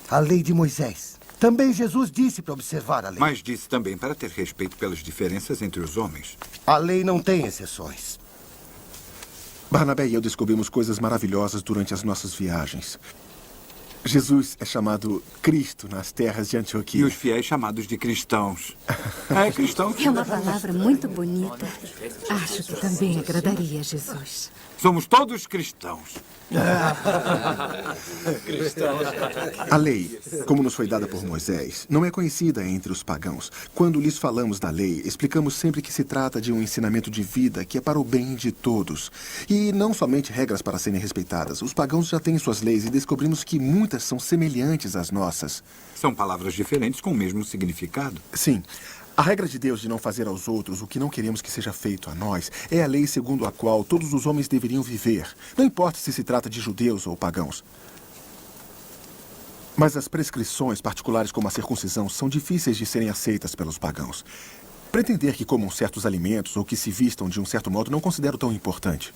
A lei de Moisés. Também Jesus disse para observar a lei. Mas disse também para ter respeito pelas diferenças entre os homens. A lei não tem exceções. Barnabé e eu descobrimos coisas maravilhosas durante as nossas viagens. Jesus é chamado Cristo nas terras de Antioquia. E os fiéis chamados de cristãos. É, cristãos. É uma palavra muito bonita. Acho que também agradaria a Jesus. Somos todos cristãos. A lei, como nos foi dada por Moisés, não é conhecida entre os pagãos. Quando lhes falamos da lei, explicamos sempre que se trata de um ensinamento de vida que é para o bem de todos. E não somente regras para serem respeitadas. Os pagãos já têm suas leis e descobrimos que muitas são semelhantes às nossas. São palavras diferentes com o mesmo significado. Sim. A regra de Deus de não fazer aos outros o que não queremos que seja feito a nós é a lei segundo a qual todos os homens deveriam viver. Não importa se trata de judeus ou pagãos. Mas as prescrições particulares como a circuncisão são difíceis de serem aceitas pelos pagãos. Pretender que comam certos alimentos ou que se vistam de um certo modo não considero tão importante.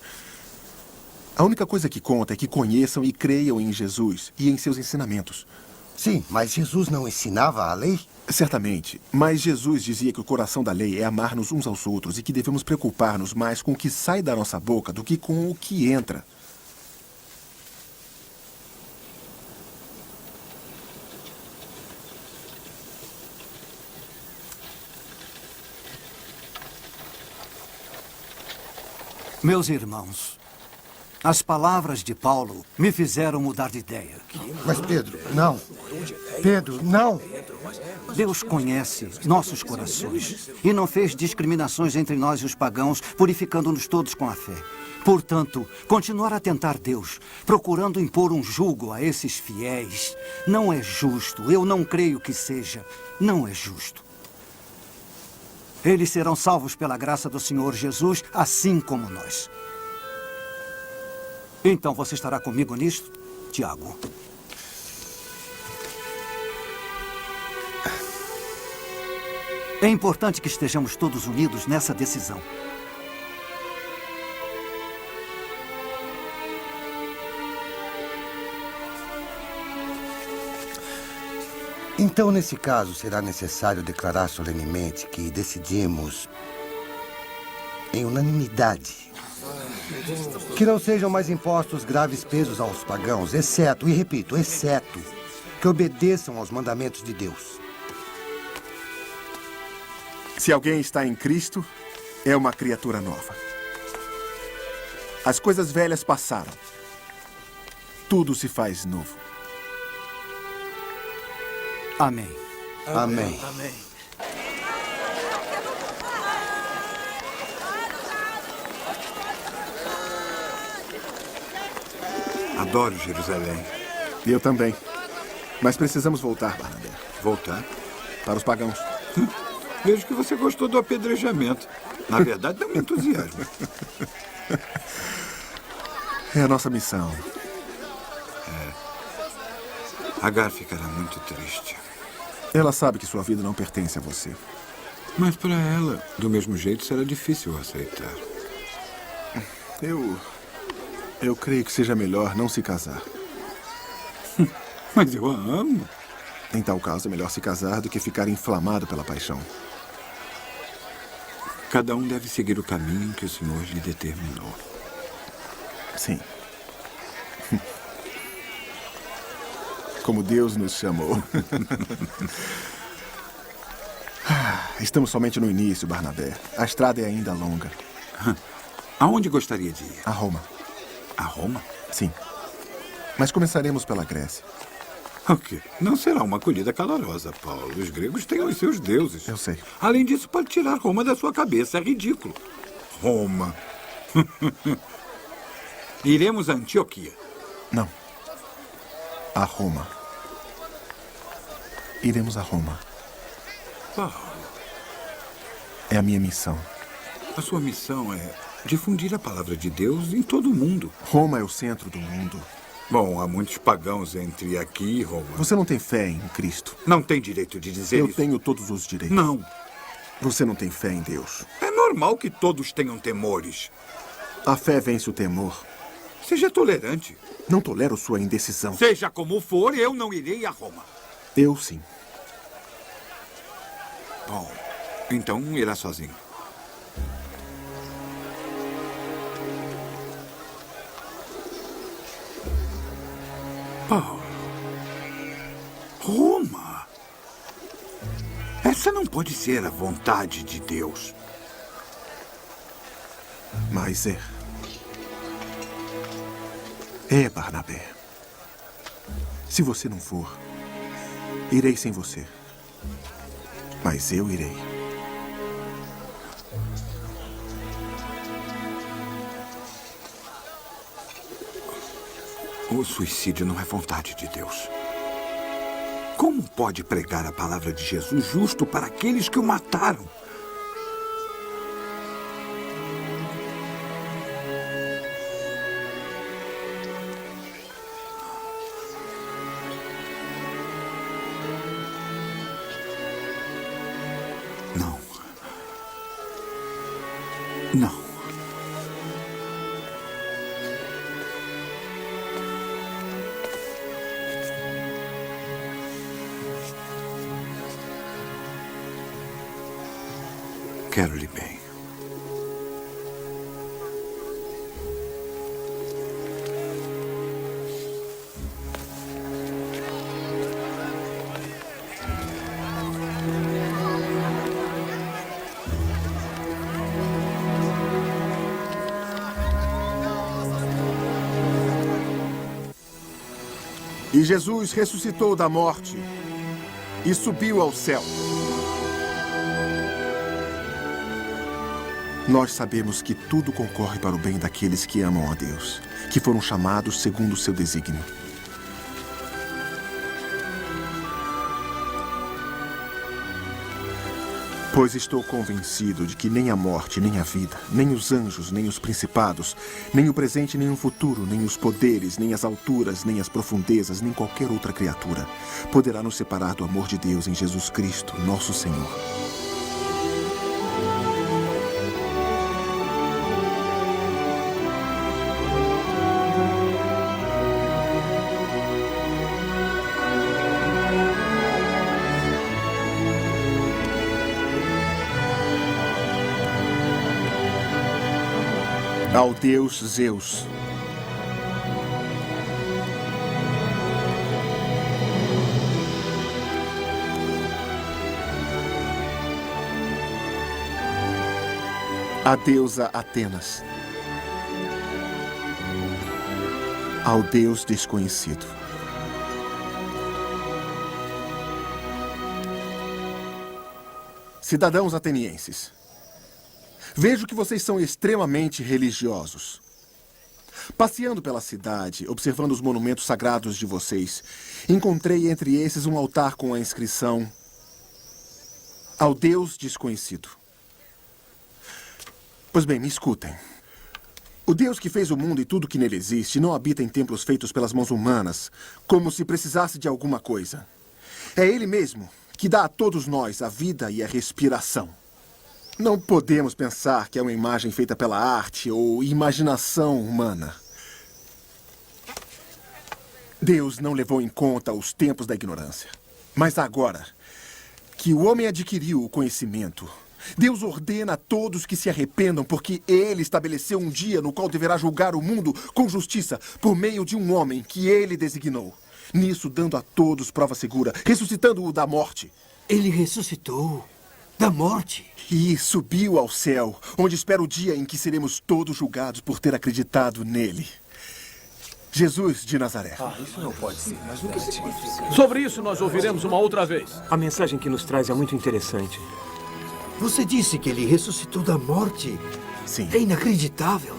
A única coisa que conta é que conheçam e creiam em Jesus e em seus ensinamentos. Sim, mas Jesus não ensinava a lei? Certamente, mas Jesus dizia que o coração da lei é amar-nos uns aos outros e que devemos preocupar-nos mais com o que sai da nossa boca do que com o que entra. Meus irmãos, as palavras de Paulo me fizeram mudar de ideia. Mas Pedro, não. Pedro, não. Deus conhece nossos corações e não fez discriminações entre nós e os pagãos, purificando-nos todos com a fé. Portanto, continuar a tentar Deus, procurando impor um jugo a esses fiéis, não é justo. Eu não creio que seja. Não é justo. Eles serão salvos pela graça do Senhor Jesus, assim como nós. Então você estará comigo nisto, Tiago? É importante que estejamos todos unidos nessa decisão. Então, nesse caso, será necessário declarar solenemente que decidimos em unanimidade que não sejam mais impostos graves pesos aos pagãos, exceto, e repito, exceto, que obedeçam aos mandamentos de Deus. Se alguém está em Cristo, é uma criatura nova. As coisas velhas passaram. Tudo se faz novo. Amém. Amém. Amém. Adoro Jerusalém. Eu também. Mas precisamos voltar, Barnabé. Voltar? Para os pagãos. Vejo que você gostou do apedrejamento. Na verdade, não me entusiasma. É a nossa missão. Agar ficará muito triste. Ela sabe que sua vida não pertence a você. Mas para ela, do mesmo jeito, será difícil aceitar. Eu creio que seja melhor não se casar. Mas eu a amo. Em tal caso, é melhor se casar do que ficar inflamado pela paixão. Cada um deve seguir o caminho que o Senhor lhe determinou. Sim. Como Deus nos chamou. Estamos somente no início, Barnabé. A estrada é ainda longa. Aonde gostaria de ir? A Roma. A Roma? Sim. Mas começaremos pela Grécia. O quê? Não será uma acolhida calorosa, Paulo. Os gregos têm os seus deuses. Eu sei. Além disso, pode tirar Roma da sua cabeça. É ridículo. Roma. Iremos a Antioquia. Não. A Roma. Iremos a Roma. Paulo. É a minha missão. A sua missão é difundir a palavra de Deus em todo o mundo. Roma é o centro do mundo. Bom, há muitos pagãos entre aqui e Roma. Você não tem fé em Cristo. Não tem direito de dizer isso. Eu tenho todos os direitos. Não. Você não tem fé em Deus. É normal que todos tenham temores. A fé vence o temor. Seja tolerante. Não tolero sua indecisão. Seja como for, eu não irei a Roma. Eu sim. Bom, então irá sozinho. Paulo. Roma. Essa não pode ser a vontade de Deus. Mas é. É, Barnabé. Se você não for, irei sem você. Mas eu irei. O suicídio não é vontade de Deus. Como pode pregar a palavra de Jesus justo para aqueles que o mataram? Não. Não. Quero-lhe bem. E Jesus ressuscitou da morte e subiu ao céu. Nós sabemos que tudo concorre para o bem daqueles que amam a Deus, que foram chamados segundo o seu desígnio. Pois estou convencido de que nem a morte, nem a vida, nem os anjos, nem os principados, nem o presente, nem o futuro, nem os poderes, nem as alturas, nem as profundezas, nem qualquer outra criatura poderá nos separar do amor de Deus em Jesus Cristo, nosso Senhor. ao deus Zeus. A deusa Atenas, ao deus desconhecido. Cidadãos atenienses, vejo que vocês são extremamente religiosos. Passeando pela cidade, observando os monumentos sagrados de vocês, encontrei entre esses um altar com a inscrição ao Deus desconhecido. Pois bem, me escutem. O Deus que fez o mundo e tudo que nele existe não habita em templos feitos pelas mãos humanas, como se precisasse de alguma coisa. É Ele mesmo que dá a todos nós a vida e a respiração. Não podemos pensar que é uma imagem feita pela arte ou imaginação humana. Deus não levou em conta os tempos da ignorância. Mas agora que o homem adquiriu o conhecimento, Deus ordena a todos que se arrependam, porque Ele estabeleceu um dia no qual deverá julgar o mundo com justiça por meio de um homem que Ele designou. Nisso, dando a todos prova segura, ressuscitando-o da morte. Ele ressuscitou da morte? E subiu ao céu, onde espera o dia em que seremos todos julgados por ter acreditado nele. Jesus de Nazaré. Isso não pode ser. Mas o que significa? Sobre isso nós ouviremos uma outra vez. A mensagem que nos traz é muito interessante. Você disse que ele ressuscitou da morte? Sim. É inacreditável.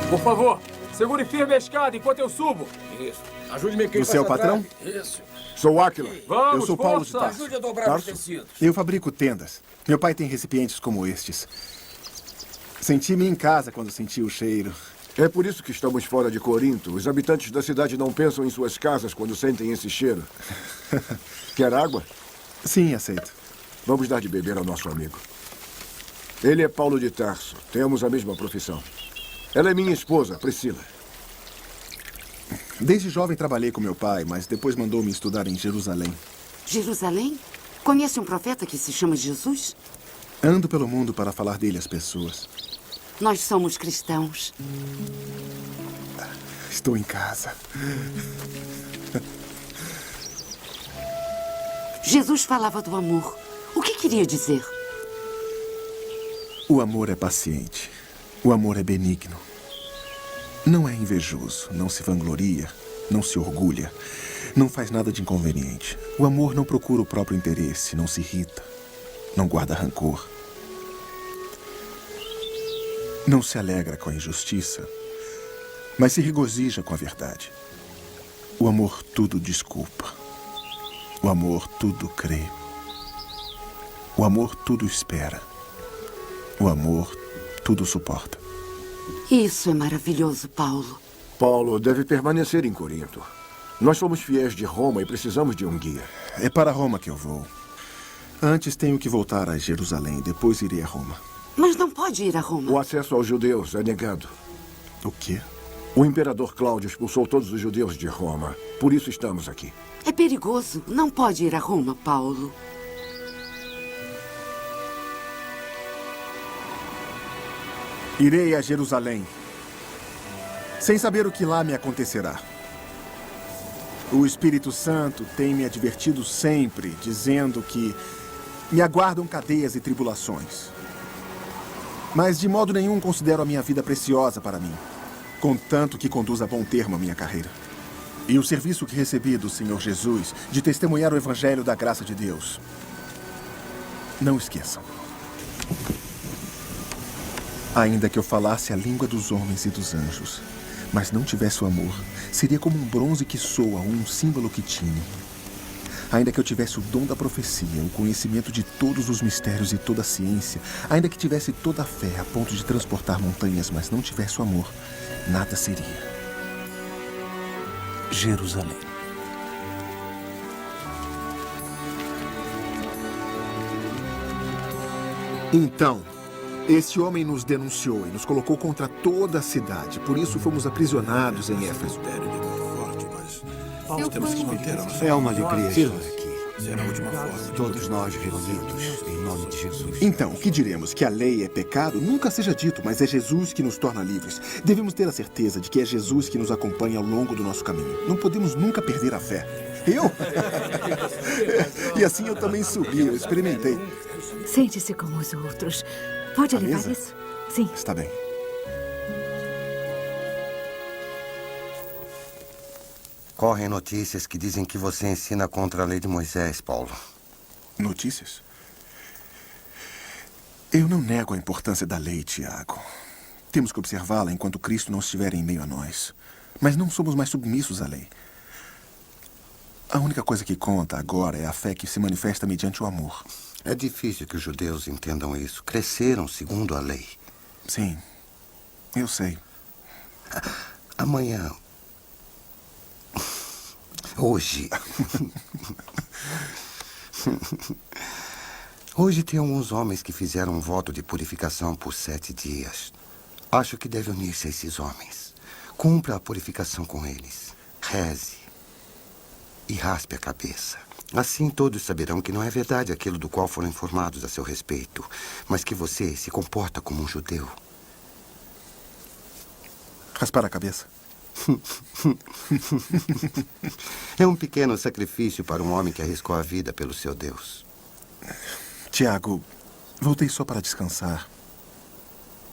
Por favor, segure firme a escada enquanto eu subo. Isso. Ajude-me aqui. Você é o patrão? Isso. Sou Áquila. Vamos, eu sou Paulo de força. Tarso. Ajude a dobrar os tecidos. Eu fabrico tendas. Meu pai tem recipientes como estes. Senti-me em casa quando senti o cheiro. É por isso que estamos fora de Corinto. Os habitantes da cidade não pensam em suas casas quando sentem esse cheiro. Quer água? Sim, aceito. Vamos dar de beber ao nosso amigo. Ele é Paulo de Tarso. Temos a mesma profissão. Ela é minha esposa, Priscila. Desde jovem trabalhei com meu pai, mas depois mandou-me estudar em Jerusalém. Jerusalém? Conhece um profeta que se chama Jesus? Ando pelo mundo para falar dele às pessoas. Nós somos cristãos. Estou em casa. Jesus falava do amor. O que queria dizer? O amor é paciente. O amor é benigno. Não é invejoso, não se vangloria, não se orgulha, não faz nada de inconveniente. O amor não procura o próprio interesse, não se irrita, não guarda rancor. Não se alegra com a injustiça, mas se regozija com a verdade. O amor tudo desculpa. O amor tudo crê. O amor tudo espera. O amor tudo suporta. Isso é maravilhoso, Paulo. Paulo deve permanecer em Corinto. Nós somos fiéis de Roma e precisamos de um guia. É para Roma que eu vou. Antes tenho que voltar a Jerusalém, depois irei a Roma. Mas não pode ir a Roma. O acesso aos judeus é negado. O quê? O imperador Cláudio expulsou todos os judeus de Roma. Por isso estamos aqui. É perigoso. Não pode ir a Roma, Paulo. Irei a Jerusalém, sem saber o que lá me acontecerá. O Espírito Santo tem me advertido sempre, dizendo que me aguardam cadeias e tribulações. Mas de modo nenhum considero a minha vida preciosa para mim, contanto que conduza a bom termo a minha carreira. E o serviço que recebi do Senhor Jesus de testemunhar o Evangelho da graça de Deus. Não esqueçam. Ainda que eu falasse a língua dos homens e dos anjos, mas não tivesse o amor, seria como um bronze que soa ou um símbolo que tine. Ainda que eu tivesse o dom da profecia, o conhecimento de todos os mistérios e toda a ciência, ainda que tivesse toda a fé a ponto de transportar montanhas, mas não tivesse o amor, nada seria. Então, esse homem nos denunciou e nos colocou contra toda a cidade. Por isso fomos aprisionados em Éfeso. Temos que manter a nossa... É uma alegria estar aqui. Será a última forma. Todos nós reunidos em nome de Jesus. Então, o que diremos? Que a lei é pecado? Nunca seja dito, mas é Jesus que nos torna livres. Devemos ter a certeza de que é Jesus que nos acompanha ao longo do nosso caminho. Não podemos nunca perder a fé. Eu? E assim eu também subi, eu experimentei. Sente-se como os outros. Pode levar mesa? isso? Sim. Está bem. Correm notícias que dizem que você ensina contra a lei de Moisés, Paulo. Notícias? Eu não nego a importância da lei, Tiago. Temos que observá-la enquanto Cristo não estiver em meio a nós. Mas não somos mais submissos à lei. A única coisa que conta agora é a fé que se manifesta mediante o amor. É difícil que os judeus entendam isso. Cresceram segundo a lei. Sim, eu sei. Amanhã... Hoje... Hoje tem alguns homens que fizeram um voto de purificação por 7 dias. Acho que deve unir-se a esses homens. Cumpra a purificação com eles. Reze. E raspe a cabeça. Assim todos saberão que não é verdade aquilo do qual foram informados a seu respeito, mas que você se comporta como um judeu. Raspar a cabeça? É um pequeno sacrifício para um homem que arriscou a vida pelo seu Deus. Tiago, voltei só para descansar.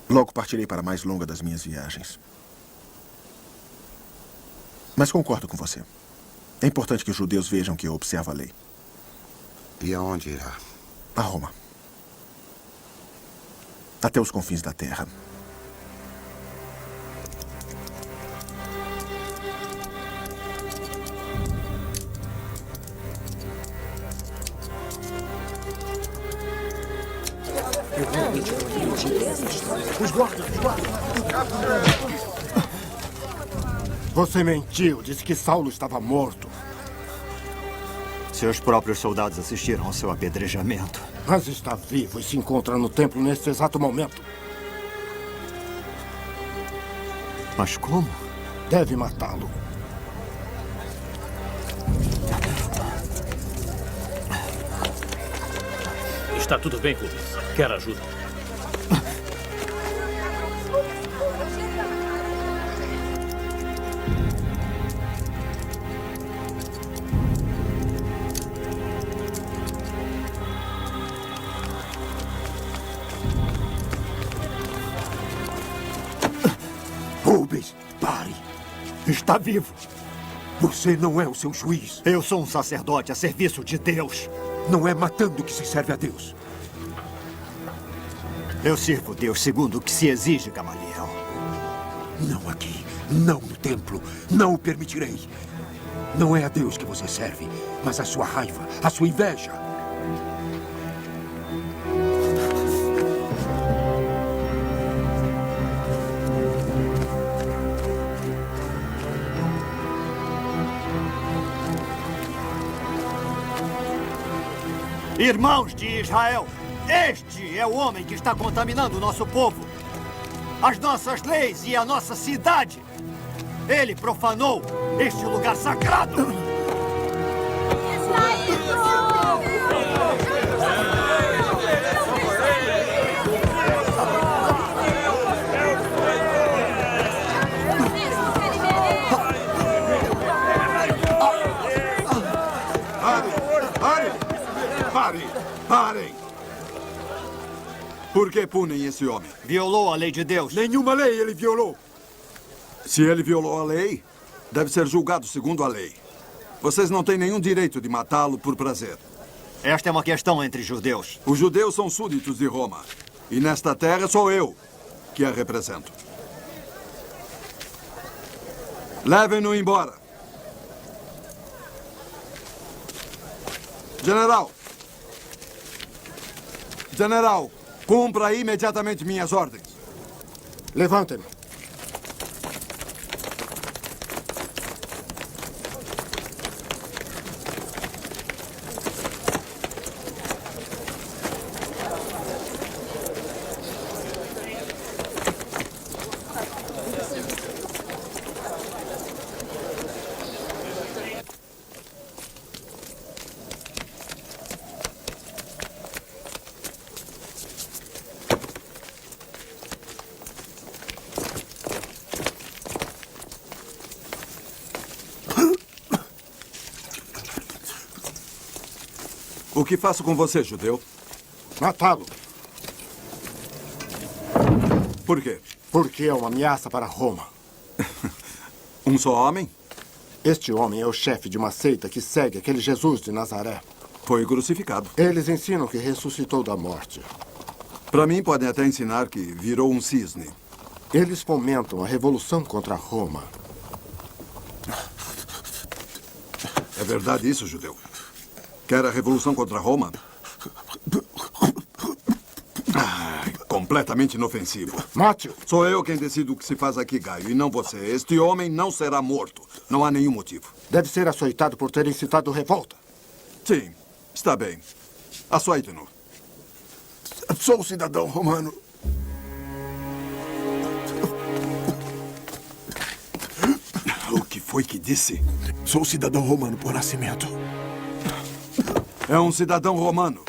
Logo partirei para a mais longa das minhas viagens. Mas concordo com você. É importante que os judeus vejam que eu observo a lei. E aonde irá? A Roma. Até os confins da terra. Os guardas! Você mentiu, disse que Saulo estava morto. Seus próprios soldados assistiram ao seu apedrejamento. Mas está vivo e se encontra no templo neste exato momento. Mas como? Deve matá-lo. Está tudo bem, Rubens. Quer ajuda? Rubens, pare. Está vivo. Você não é o seu juiz. Eu sou um sacerdote a serviço de Deus. Não é matando que se serve a Deus. Eu sirvo Deus segundo o que se exige, Gamaliel. Não aqui, não no templo. Não o permitirei. Não é a Deus que você serve, mas a sua raiva, a sua inveja. Irmãos de Israel, este é o homem que está contaminando o nosso povo, as nossas leis e a nossa cidade. Ele profanou este lugar sagrado. Parem! Por que punem esse homem? Violou a lei de Deus. Nenhuma lei ele violou. Se ele violou a lei, deve ser julgado segundo a lei. Vocês não têm nenhum direito de matá-lo por prazer. Esta é uma questão entre judeus. Os judeus são súditos de Roma. E nesta terra sou eu que a represento. Levem-no embora. General! General, cumpra imediatamente minhas ordens. Levantem-no. O que faço com você, judeu? Matá-lo. Por quê? Porque é uma ameaça para Roma. Um só homem? Este homem é o chefe de uma seita que segue aquele Jesus de Nazaré. Foi crucificado. Eles ensinam que ressuscitou da morte. Para mim, podem até ensinar que virou um cisne. Eles fomentam a revolução contra Roma. É verdade isso, judeu? Quer a revolução contra Roma? Completamente inofensivo. Mate-o. Sou eu quem decido o que se faz aqui, Gaio, e não você. Este homem não será morto. Não há nenhum motivo. Deve ser açoitado por ter incitado revolta. Sim, está bem. Açoite-no. Sou cidadão romano. O que foi que disse? Sou cidadão romano por nascimento. É um cidadão romano.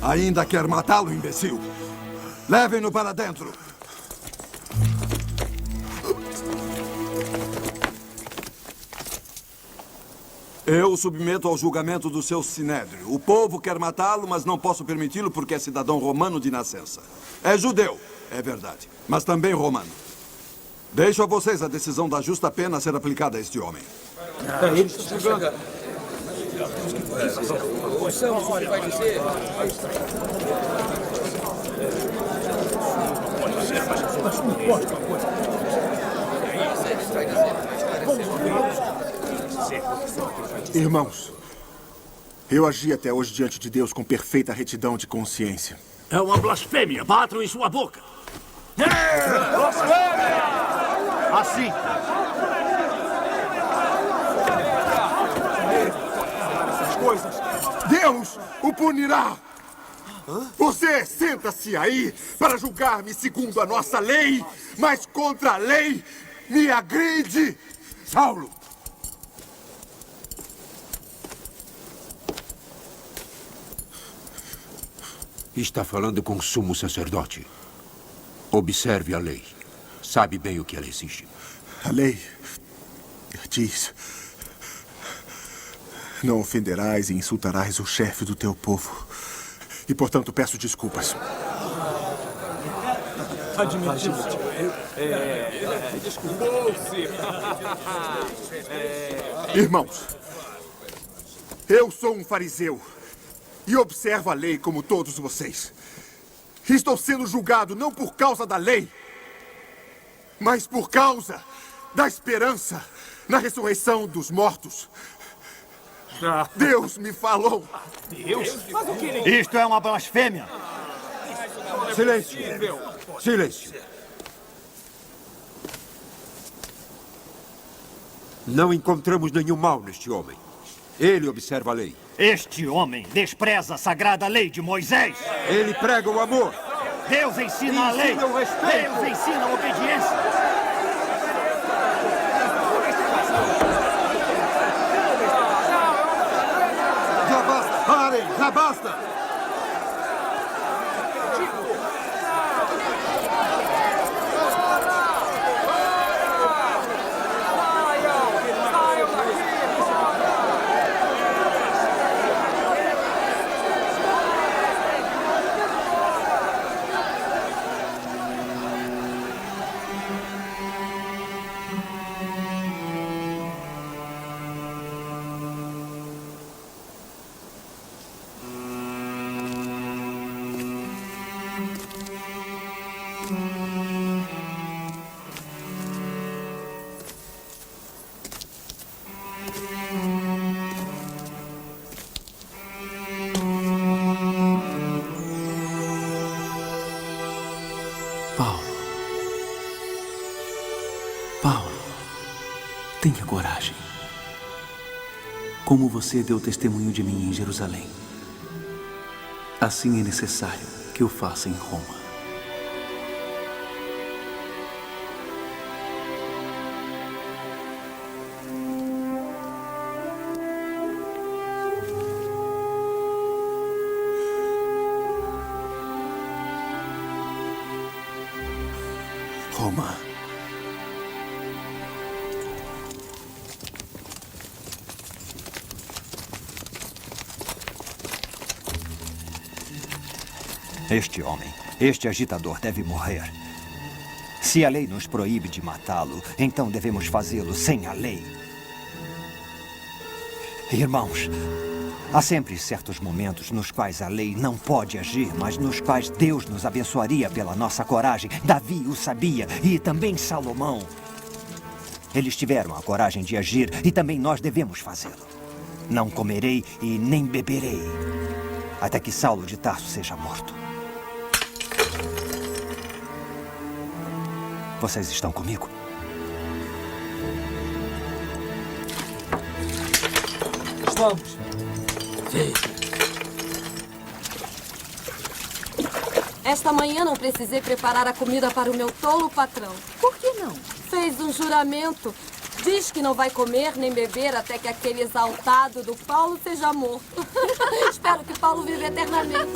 Ainda quer matá-lo, imbecil? Levem-no para dentro. Eu o submeto ao julgamento do seu sinédrio. O povo quer matá-lo, mas não posso permiti-lo porque é cidadão romano de nascença. É judeu, é verdade, mas também romano. Deixo a vocês a decisão da justa pena a ser aplicada a este homem. Eles estão chegando. Vai dizer. Irmãos, eu agi até hoje diante de Deus com perfeita retidão de consciência. É uma blasfêmia. Batam em sua boca. Blasfêmia! Assim. Essas coisas, Deus o punirá. Você senta-se aí para julgar-me segundo a nossa lei, mas contra a lei me agride. Saulo! Está falando com o sumo sacerdote. Observe a lei. Sabe bem o que ela exige. A lei diz: não ofenderás e insultarás o chefe do teu povo. E, portanto, peço desculpas. Admitiu. Desculpou-se. Irmãos, eu sou um fariseu e observo a lei como todos vocês. Estou sendo julgado não por causa da lei, mas por causa da esperança na ressurreição dos mortos. Deus me falou. Deus? Mas o que ele... Isto é uma blasfêmia. Silêncio. Silêncio. Não encontramos nenhum mal neste homem. Ele observa a lei. Este homem despreza a sagrada lei de Moisés. Ele prega o amor. Deus ensina a lei. O respeito. Deus ensina a obediência. Já basta! Parem! Já basta! Tenha coragem. Como você deu testemunho de mim em Jerusalém, assim é necessário que eu faça em Roma. Roma. Este agitador deve morrer. Se a lei nos proíbe de matá-lo, então devemos fazê-lo sem a lei. Irmãos, há sempre certos momentos nos quais a lei não pode agir, mas nos quais Deus nos abençoaria pela nossa coragem. Davi o sabia e também Salomão. Eles tiveram a coragem de agir e também nós devemos fazê-lo. Não comerei e nem beberei, até que Saulo de Tarso seja morto. Vocês estão comigo? Estamos. Sim. Esta manhã não precisei preparar a comida para o meu tolo patrão. Por que não? Fez um juramento. Diz que não vai comer nem beber até que aquele exaltado do Paulo seja morto. Espero que Paulo viva eternamente.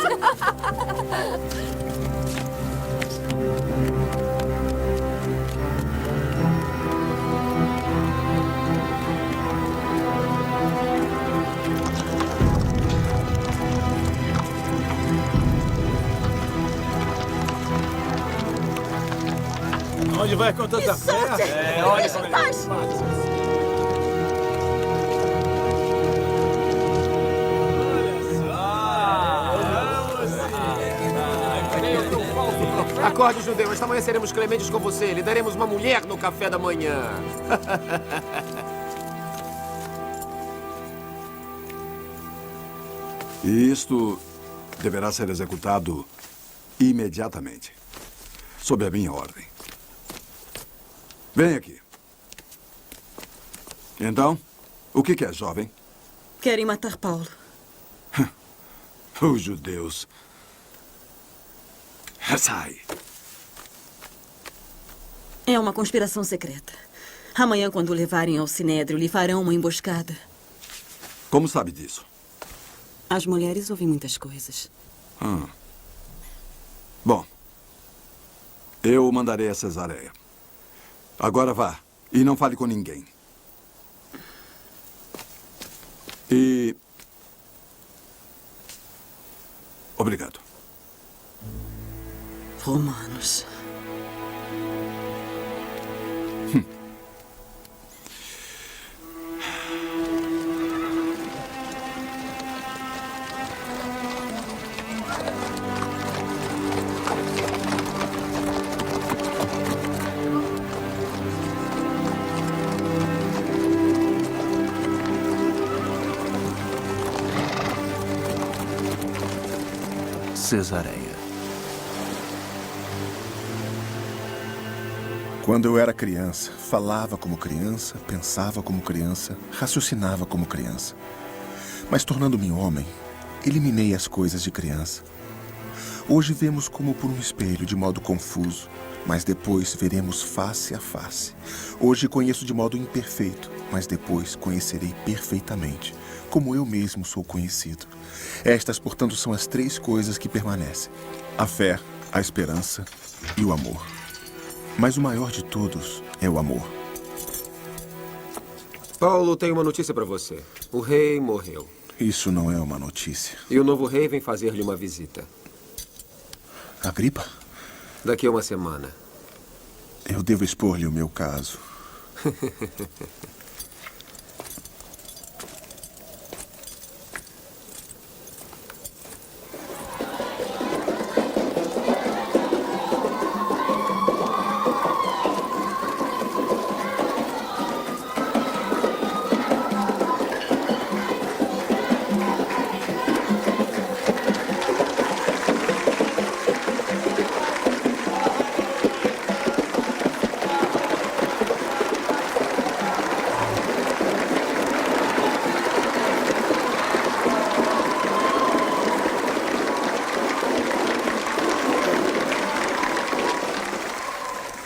Onde vai com tanta fé? Olha como ele faz. Acorde, judeu. Esta manhã seremos clementes com você. Lhe daremos uma mulher no café da manhã. E isto deverá ser executado imediatamente, sob a minha ordem. Vem aqui. Então, o que quer, jovem? Querem matar Paulo. Os judeus. Sai. É uma conspiração secreta. Amanhã, quando o levarem ao Sinédrio, lhe farão uma emboscada. Como sabe disso? As mulheres ouvem muitas coisas. Bom, eu o mandarei a Cesareia. Agora vá e não fale com ninguém. E... obrigado. Romanos. Cesareia. Quando eu era criança, falava como criança, pensava como criança, raciocinava como criança. Mas tornando-me homem, eliminei as coisas de criança. Hoje vemos como por um espelho, de modo confuso, mas depois veremos face a face. Hoje conheço de modo imperfeito, mas depois conhecerei perfeitamente, como eu mesmo sou conhecido. Estas, portanto, são as 3 coisas que permanecem: a fé, a esperança e o amor. Mas o maior de todos é o amor. Paulo, tem uma notícia para você. O rei morreu. Isso não é uma notícia. E o novo rei vem fazer-lhe uma visita. Agripa? Daqui a uma semana. Eu devo expor-lhe o meu caso.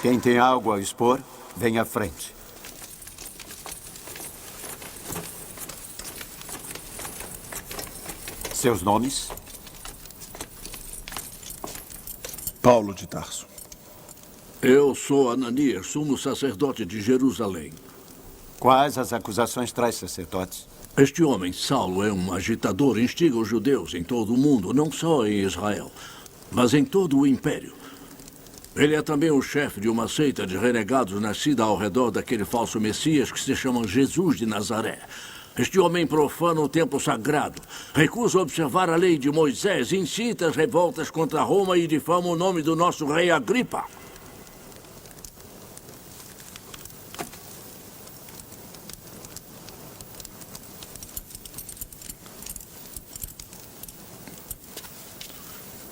Quem tem algo a expor, vem à frente. Seus nomes? Paulo de Tarso. Eu sou Ananias, sumo sacerdote de Jerusalém. Quais as acusações traz, sacerdotes? Este homem, Saulo, é um agitador, instiga os judeus em todo o mundo, não só em Israel. mas em todo o Império. Ele é também o chefe de uma seita de renegados nascida ao redor daquele falso Messias que se chama Jesus de Nazaré. Este homem profana o templo sagrado, recusa observar a lei de Moisés, incita as revoltas contra Roma e difama o nome do nosso rei Agripa.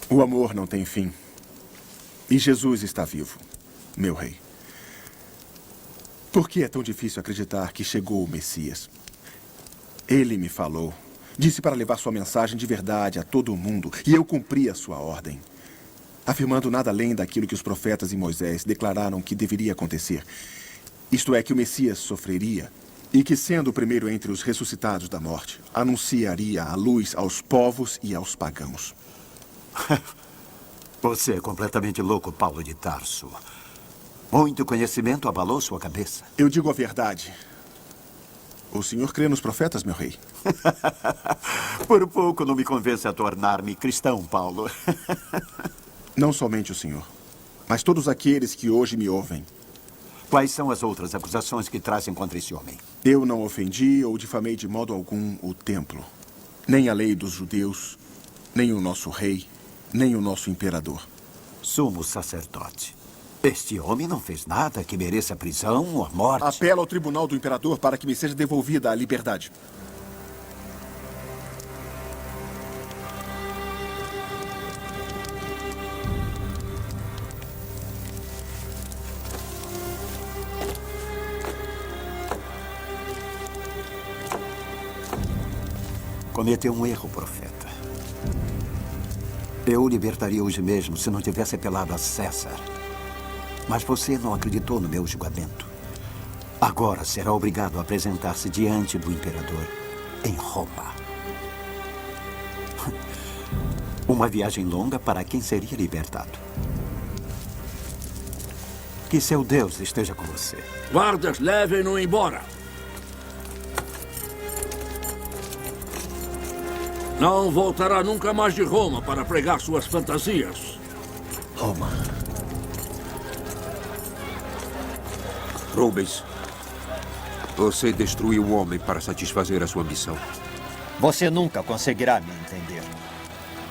O amor não tem fim. E Jesus está vivo, meu rei. Por que é tão difícil acreditar que chegou o Messias? Ele me falou. Disse para levar sua mensagem de verdade a todo o mundo. E eu cumpri a sua ordem. Afirmando nada além daquilo que os profetas e Moisés declararam que deveria acontecer. Isto é, que o Messias sofreria. E que, sendo o primeiro entre os ressuscitados da morte, anunciaria a luz aos povos e aos pagãos. Você é completamente louco, Paulo de Tarso. Muito conhecimento abalou sua cabeça. Eu digo a verdade. O senhor crê nos profetas, meu rei? Por pouco não me convence a tornar-me cristão, Paulo. Não somente o senhor, mas todos aqueles que hoje me ouvem. Quais são as outras acusações que trazem contra esse homem? Eu não ofendi ou difamei de modo algum o templo, nem a lei dos judeus, nem o nosso rei, nem o nosso imperador. Sumo sacerdote. Este homem não fez nada que mereça prisão ou a morte. Apelo ao tribunal do imperador para que me seja devolvida a liberdade. Cometeu um erro, profeta. Eu o libertaria hoje mesmo se não tivesse apelado a César. Mas você não acreditou no meu julgamento. Agora será obrigado a apresentar-se diante do imperador em Roma. Uma viagem longa para quem seria libertado. Que seu Deus esteja com você. Guardas, levem-no embora. Não voltará nunca mais de Roma para pregar suas fantasias. Roma. Rubens, você destruiu o homem para satisfazer a sua ambição. Você nunca conseguirá me entender.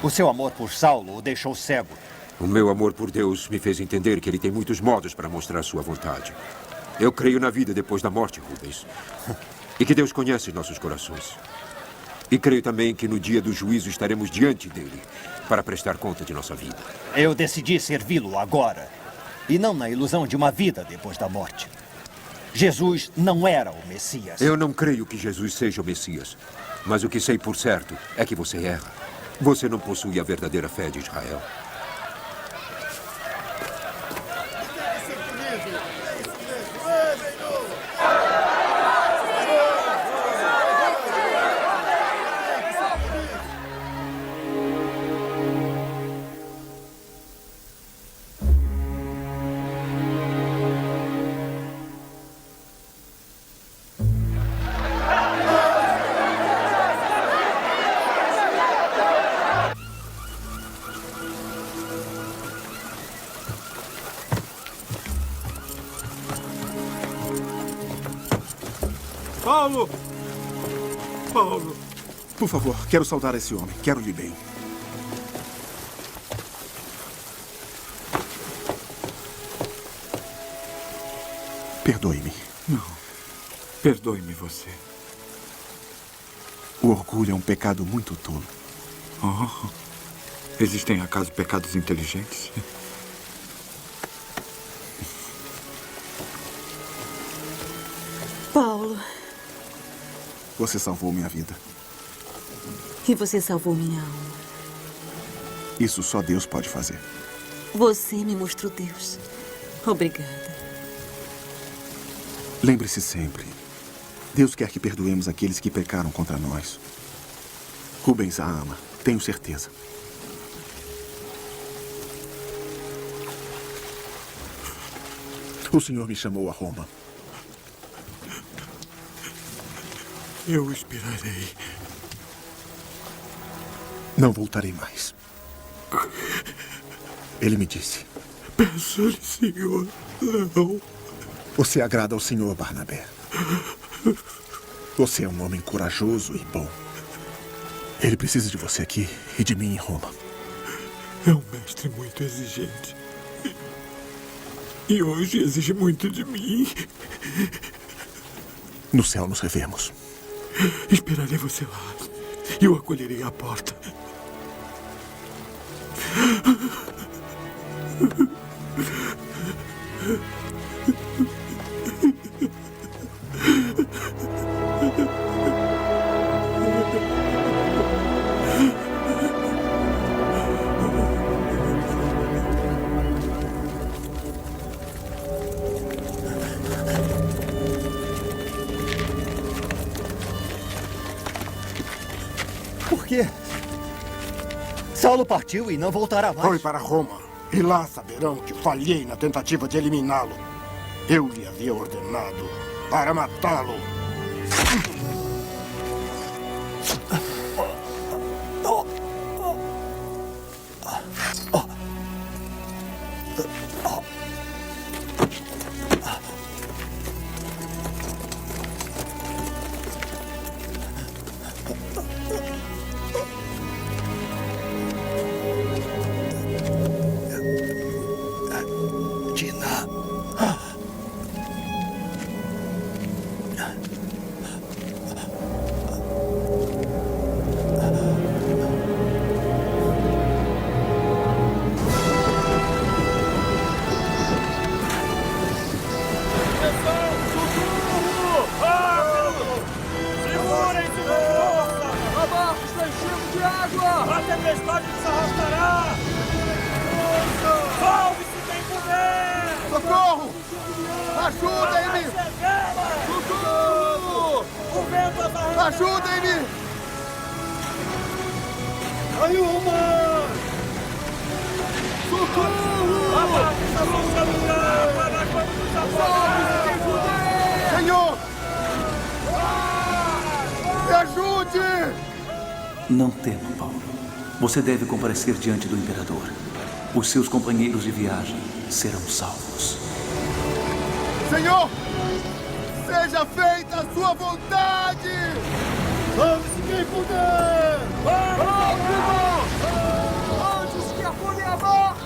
O seu amor por Saulo o deixou cego. O meu amor por Deus me fez entender que ele tem muitos modos para mostrar sua vontade. Eu creio na vida depois da morte, Rubens. E que Deus conhece nossos corações. E creio também que no dia do juízo estaremos diante dele para prestar conta de nossa vida. Eu decidi servi-lo agora. E não na ilusão de uma vida depois da morte. Jesus não era o Messias. Eu não creio que Jesus seja o Messias. Mas o que sei por certo é que você erra. Você não possui a verdadeira fé de Israel. Paulo! Paulo! Por favor, quero saudar esse homem. Quero-lhe bem. Perdoe-me. Não. Perdoe-me você. O orgulho é um pecado muito tolo. Oh. Existem, acaso, pecados inteligentes? Paulo. Você salvou minha vida. E você salvou minha alma. Isso só Deus pode fazer. Você me mostrou Deus. Obrigada. Lembre-se sempre. Deus quer que perdoemos aqueles que pecaram contra nós. Rubens a ama, tenho certeza. O senhor me chamou a Roma. Eu esperarei. Não voltarei mais. Ele me disse: Peço-lhe, senhor, não. Você agrada ao senhor, Barnabé. Você é um homem corajoso e bom. Ele precisa de você aqui e de mim em Roma. É um mestre muito exigente. E hoje exige muito de mim. No céu nos revemos. Esperarei você lá e o acolherei à porta. Por quê? Saulo partiu e não voltará mais. Foi para Roma. E lá saberão que falhei na tentativa de eliminá-lo. Eu lhe havia ordenado para matá-lo. Socorro! Ajudem-me! Socorro! Ajudem-me! Ayuma! Socorro! Senhor! Me ajude! Não tema, Paulo. Você deve comparecer diante do imperador. Os seus companheiros de viagem serão salvos. Senhor! Seja feita a sua vontade! Vamos quem puder! Rápido! Antes que a fúria morta!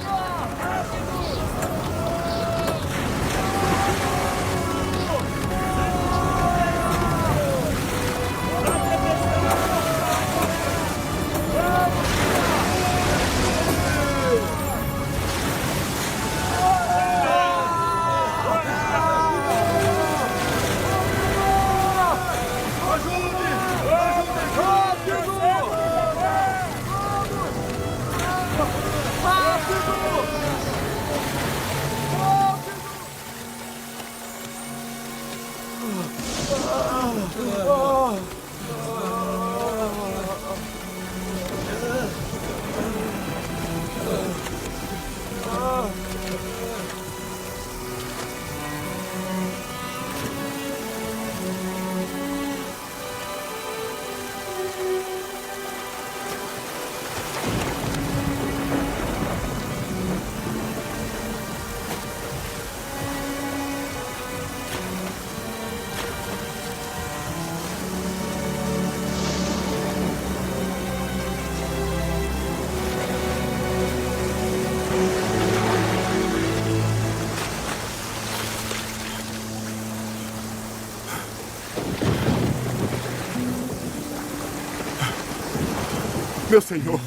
Meu Senhor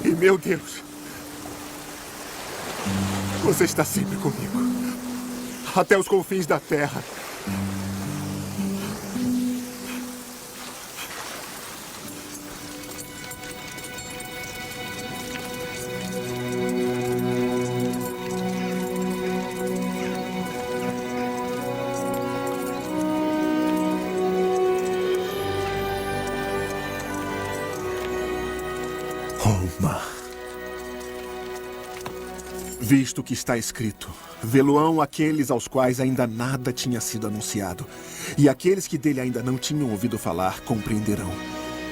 e meu Deus, você está sempre comigo, até os confins da terra. Visto que está escrito, vê-lo-ão aqueles aos quais ainda nada tinha sido anunciado, e aqueles que dele ainda não tinham ouvido falar compreenderão.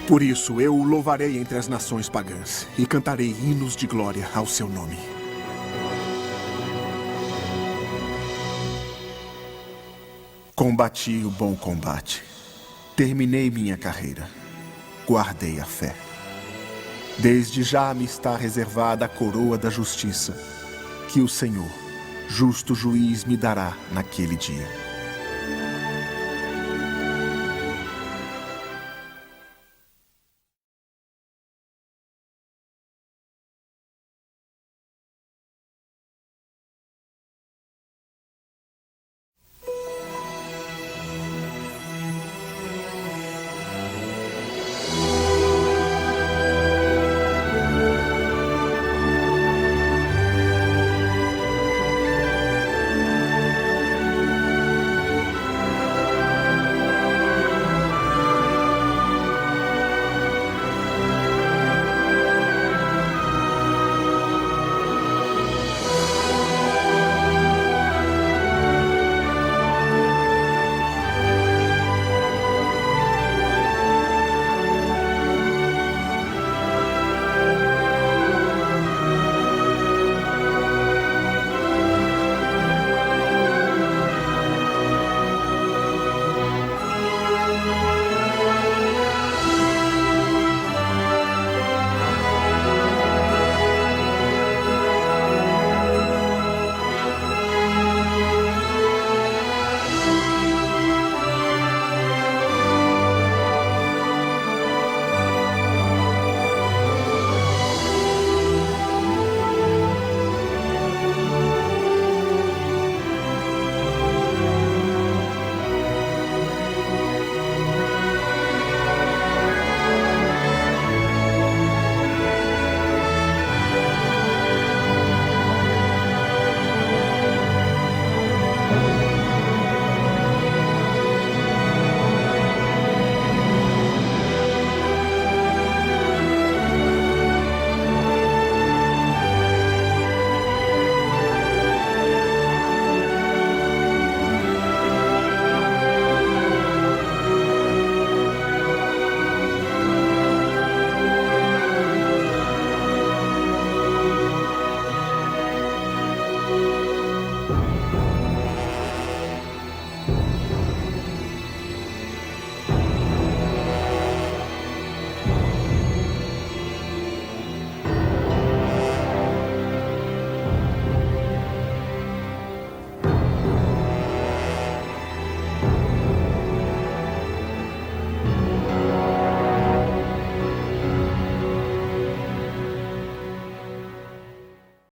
Por isso eu o louvarei entre as nações pagãs e cantarei hinos de glória ao seu nome. Combati o bom combate. Terminei minha carreira. Guardei a fé. Desde já me está reservada a coroa da justiça, que o Senhor, justo juiz, me dará naquele dia.